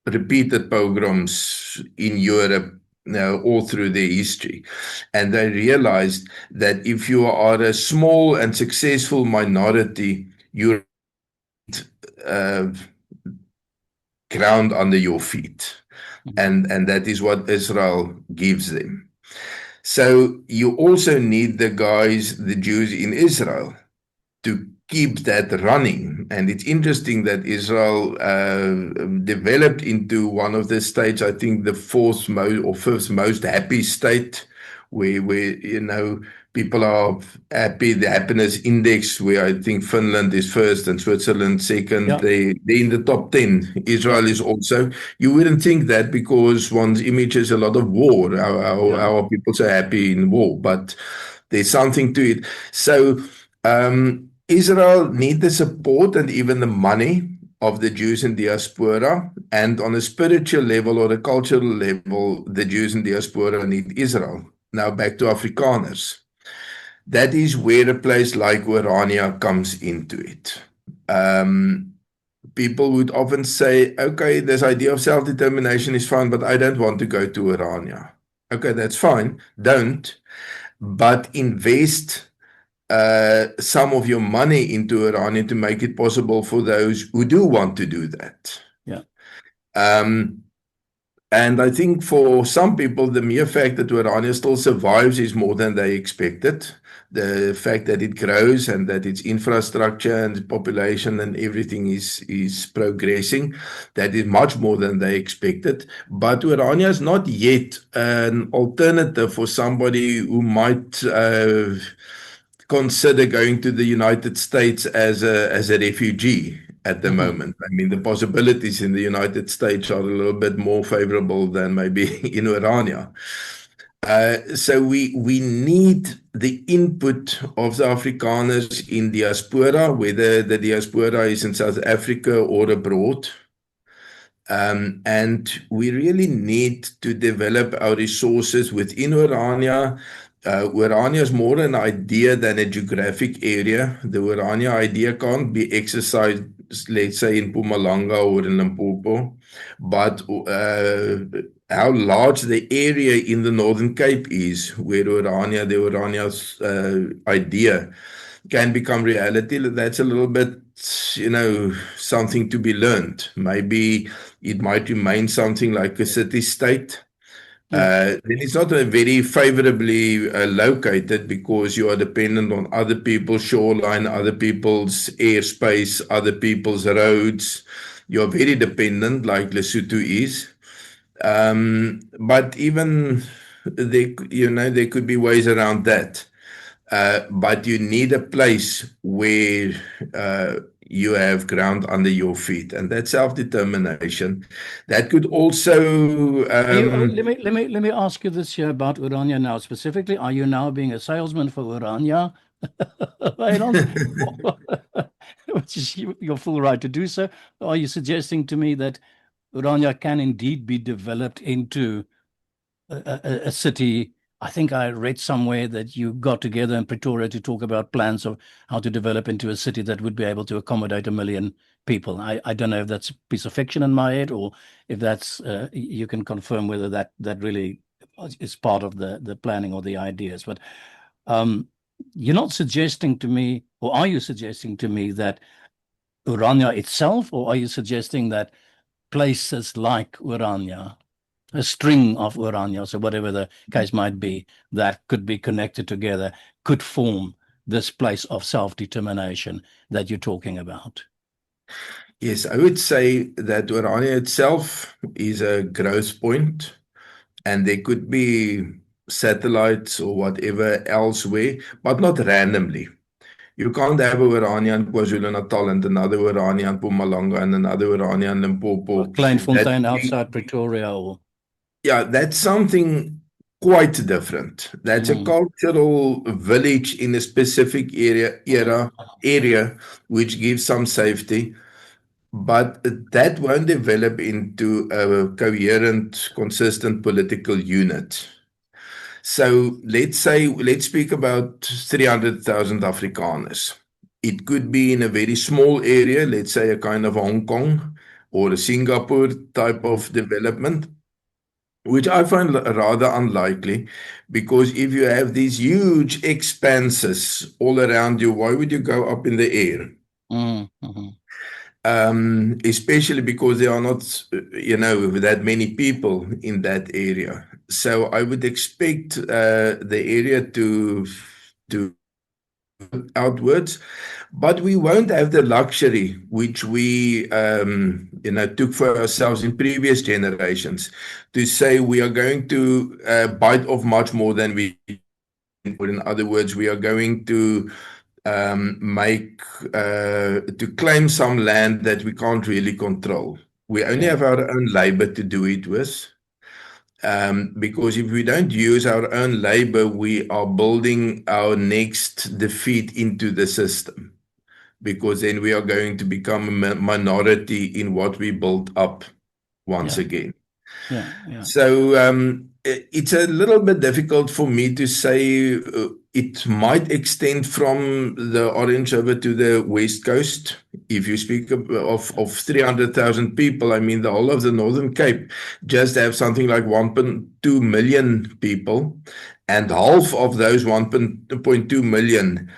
Speaker 1: repeated pogroms in Europe all through their history. And they realized that if you are a small and successful minority, you're ground under your feet. And that is what Israel gives them. So you also need the guys, the Jews in Israel, to keep that running. And it's interesting that Israel developed into one of the states, I think the fourth most or fifth most happy state, where people are happy. The happiness index, where I think Finland is first and Switzerland second.
Speaker 4: Yeah.
Speaker 1: They're in the top 10. Israel is also. You wouldn't think that because one's image is a lot of war. Our people so happy in war, but there's something to it. So Israel need the support and even the money of the Jews in diaspora, and on a spiritual level or a cultural level, the Jews in diaspora need Israel. Now back to Afrikaners. That is where a place like Orania comes into it. People would often say, okay, this idea of self-determination is fine, but I don't want to go to Orania. Okay, that's fine. Don't. But invest some of your money into Orania to make it possible for those who do want to do that.
Speaker 4: Yeah.
Speaker 1: And I think for some people, the mere fact that Orania still survives is more than they expected. The fact that it grows and that its infrastructure and population and everything is progressing, that is much more than they expected. But Orania is not yet an alternative for somebody who might consider going to the United States as a refugee at the moment. I mean, the possibilities in the United States are a little bit more favorable than maybe in Orania. So we need the input of the Afrikaners in diaspora, whether the diaspora is in South Africa or abroad. And we really need to develop our resources within Orania. Orania is more an idea than a geographic area. The Orania idea can't be exercised, let's say, in Mpumalanga or in Limpopo, but how large the area in the Northern Cape is, where the Orania's idea can become reality, that's a little bit, something to be learned. Maybe it might remain something like a city-state. Then it's not very favorably located because you are dependent on other people's shoreline, other people's airspace, other people's roads. You're very dependent, like Lesotho is. But even there could be ways around that. But you need a place where you have ground under your feet, and that's self-determination. That could also.
Speaker 4: Let me ask you this here about Orania now specifically. Are you now being a salesman for Orania? Which is your full right to do so. Are you suggesting to me that Orania can indeed be developed into a city? I think I read somewhere that you got together in Pretoria to talk about plans of how to develop into a city that would be able to accommodate 1 million people. I don't know if that's a piece of fiction in my head or if that's you can confirm whether that really is part of the planning or the ideas. But you're not suggesting to me, or are you suggesting to me that Orania itself, or are you suggesting that places like Orania, a string of Orania, so whatever the case might be, that could be connected together, could form this place of self-determination that you're talking about?
Speaker 1: Yes, I would say that Orania itself is a growth point, and there could be satellites or whatever elsewhere, but not randomly. You can't have a Orania in KwaZulu-Natal and another Orania in Mpumalanga and another Orania in Limpopo.
Speaker 4: Or Kleinfontein outside Pretoria, or
Speaker 1: yeah, that's something quite different. That's a cultural village in a specific area which gives some safety, but that won't develop into a coherent, consistent political unit. So let's speak about 300,000 Afrikaners. It could be in a very small area, let's say a kind of Hong Kong or a Singapore type of development, which I find rather unlikely, because if you have these huge expanses all around you, why would you go up in the air? Especially because there are not, that many people in that area. So I would expect the area to outwards, but we won't have the luxury which we took for ourselves in previous generations to say we are going to bite off much more than we, or in other words, we are going to to claim some land that we can't really control. We only have our own labor to do it with. Because if we don't use our own labor, we are building our next defeat into the system, because then we are going to become a minority in what we built up once again. So it's a little bit difficult for me to say. It might extend from the Orange River to the West Coast. If you speak of 300,000 people, I mean, the whole of the Northern Cape just have something like 1.2 million people, and half of those 1.2 million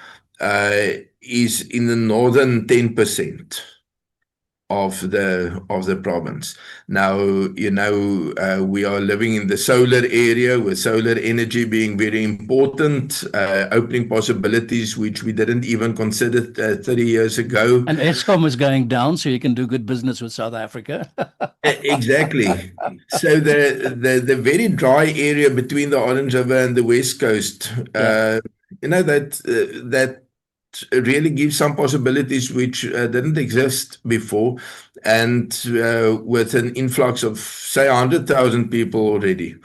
Speaker 1: is in the northern 10% of the province. Now, we are living in the solar area, with solar energy being very important, opening possibilities which we didn't even consider 30 years ago.
Speaker 4: And Eskom is going down, so you can do good business with South Africa.
Speaker 1: Exactly. So the very dry area between the Orange River and the West Coast, that really gives some possibilities which didn't exist before, and with an influx of, say, 100,000 people already,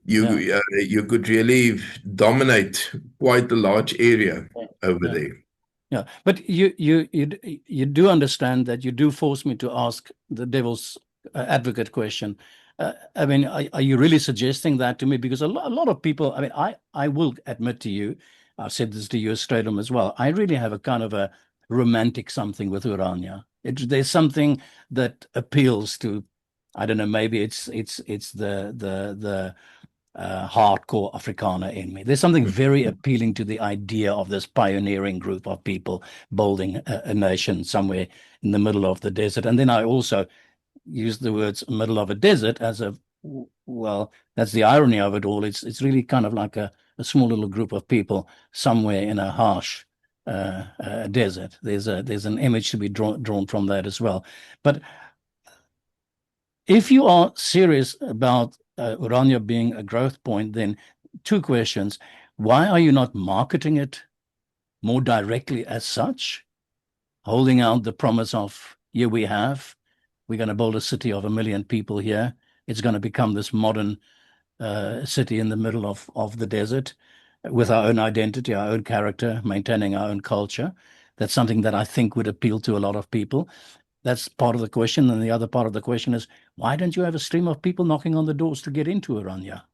Speaker 1: you could really dominate quite a large area over there.
Speaker 4: Yeah, but you do understand that you do force me to ask the devil's advocate question. I mean, are you really suggesting that to me? Because a lot of people, I mean, I will admit to you, I've said this to you, Strydom, as well. I really have a kind of a romantic something with Orania. There's something that appeals to, I don't know, maybe it's the hardcore Afrikaner in me. There's something very appealing to the idea of this pioneering group of people building a nation somewhere in the middle of the desert. And then I also use the words "middle of a desert" as well, that's the irony of it all. It's really kind of like a small little group of people somewhere in a harsh desert. There's an image to be drawn from that as well. But if you are serious about Orania being a growth point, then two questions. Why are you not marketing it more directly as such, holding out the promise of, here we're going to build a city of 1 million people here. It's going to become this modern city in the middle of the desert with our own identity, our own character, maintaining our own culture. That's something that I think would appeal to a lot of people. That's part of the question. And the other part of the question is, why don't you have a stream of people knocking on the doors to get into Orania?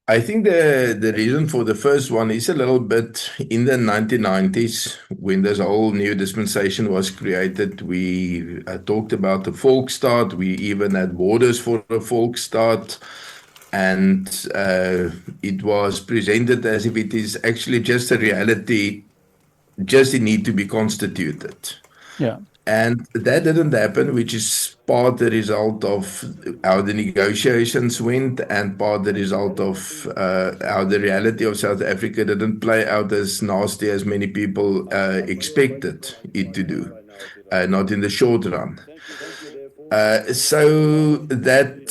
Speaker 1: I think the reason for the first one is a little bit in the 1990s, when this whole new dispensation was created. We talked about the Volksstaat. We even had borders for a Volksstaat. And it was presented as if it is actually just a reality, just it need to be constituted.
Speaker 4: Yeah.
Speaker 1: And that didn't happen, which is part the result of how the negotiations went, and part the result of how the reality of South Africa didn't play out as nasty as many people expected it to do, not in the short run. So that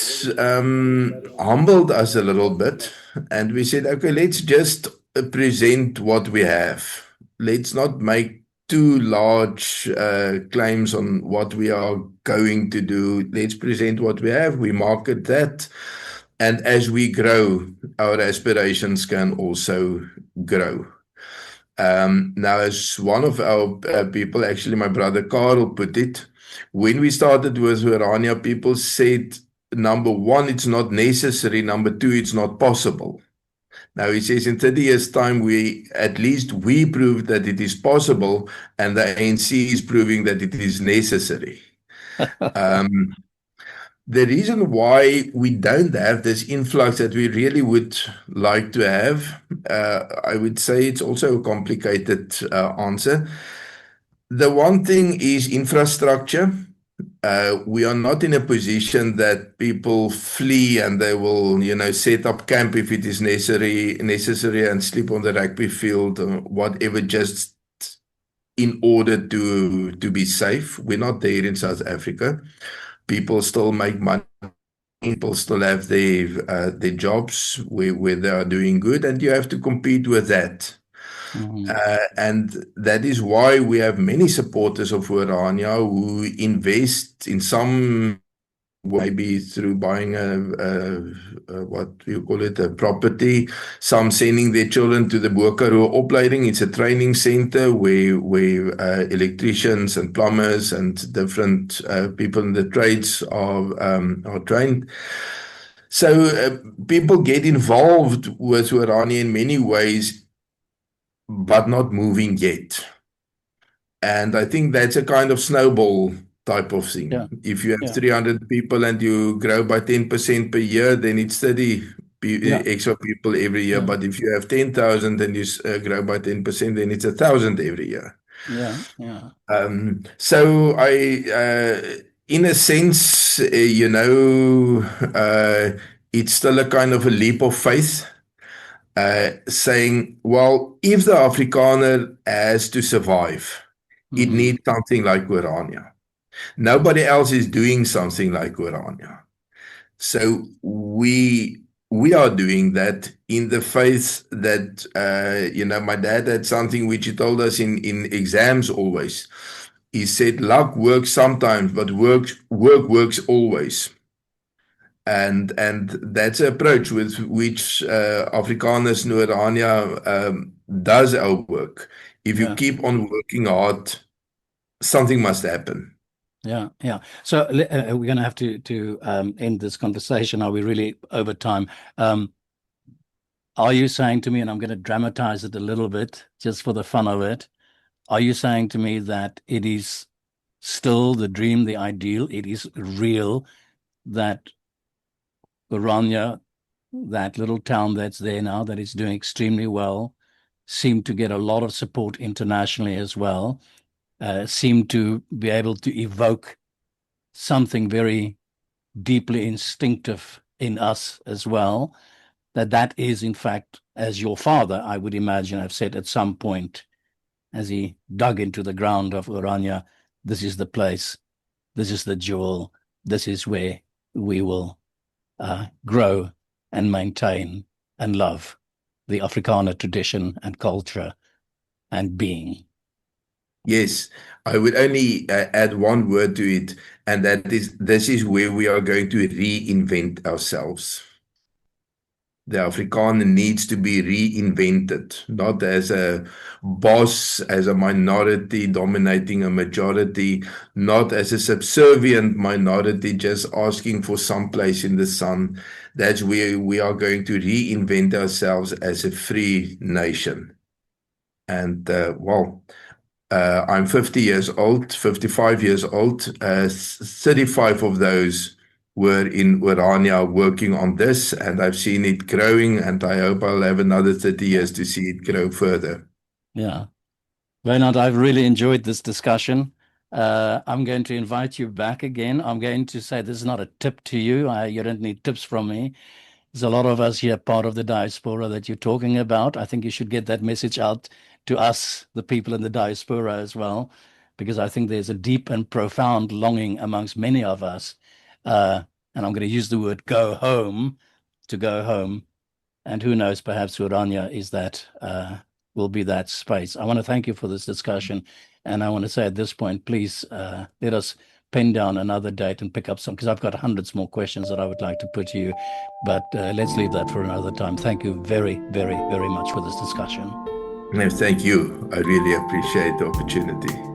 Speaker 1: humbled us a little bit, and we said, okay, let's just present what we have. Let's not make too large claims on what we are going to do. Let's present what we have. We market that. And as we grow, our aspirations can also grow. Now, as one of our people, actually my brother Carl put it, when we started with Orania, people said, number one, it's not necessary. Number two, it's not possible. Now, he says in 30 years' time, at least we proved that it is possible, and the ANC is proving that it is necessary. The reason why we don't have this influx that we really would like to have, I would say it's also a complicated answer. The one thing is infrastructure. we are not in a position that people flee and they will, set up camp if it is necessary and sleep on the rugby field or whatever, just in order to be safe. We're not there in South Africa. People still make money. People still have their jobs where they are doing good, and you have to compete with that. And that is why we have many supporters of Orania who invest in some, maybe through buying what you call it, a property. Some sending their children to the Bokaru opleiding. It's a training center where electricians and plumbers and different people in the trades are trained. So people get involved with Orania in many ways, but not moving yet. And I think that's a kind of snowball type of thing.
Speaker 4: Yeah.
Speaker 1: If you have 300 people and you grow by 10% per year, then it's 30 extra people every year. But if you have 10,000 and you grow by 10%, then it's 1,000 every year. So in a sense, it's still a kind of a leap of faith. Saying, well, if the Afrikaner has to survive, it needs something like Orania. Nobody else is doing something like Orania. So we are doing that in the faith that, my dad had something which he told us in exams always. He said, luck works sometimes, but work works always. And that's the approach with which Afrikaners in Orania does our work. If you keep on working hard, something must happen.
Speaker 4: So we're going to have to end this conversation. Are we really over time? Are you saying to me, and I'm going to dramatize it a little bit just for the fun of it, are you saying to me that it is still the dream, the ideal, it is real that Orania, that little town that's there now, that is doing extremely well, seem to get a lot of support internationally as well, seem to be able to evoke something very deeply instinctive in us as well, that is, in fact, as your father, I would imagine, have said at some point, as he dug into the ground of Orania, this is the place, this is the jewel, this is where we will grow and maintain and love the Afrikaner tradition and culture and being.
Speaker 1: Yes, I would only add one word to it, and that is, this is where we are going to reinvent ourselves. The Afrikaner needs to be reinvented, not as a boss, as a minority dominating a majority, not as a subservient minority just asking for some place in the sun. That's where we are going to reinvent ourselves as a free nation. And, I'm 50 years old, 55 years old, 35 of those were in Orania working on this, and I've seen it growing, and I hope I'll have another 30 years to see it grow further.
Speaker 4: Wynand, I've really enjoyed this discussion. I'm going to invite you back again. I'm going to say this is not a tip to you. You don't need tips from me. There's a lot of us here, part of the diaspora that you're talking about. I think you should get that message out to us, the people in the diaspora as well, because I think there's a deep and profound longing amongst many of us. And I'm going to use the word go home, to go home. And who knows, perhaps Orania is that, will be that space. I want to thank you for this discussion. And I want to say at this point, please let us pen down another date and pick up some, because I've got hundreds more questions that I would like to put to you. But let's leave that for another time. Thank you very, very, very much for this discussion.
Speaker 1: No, thank you. I really appreciate the opportunity.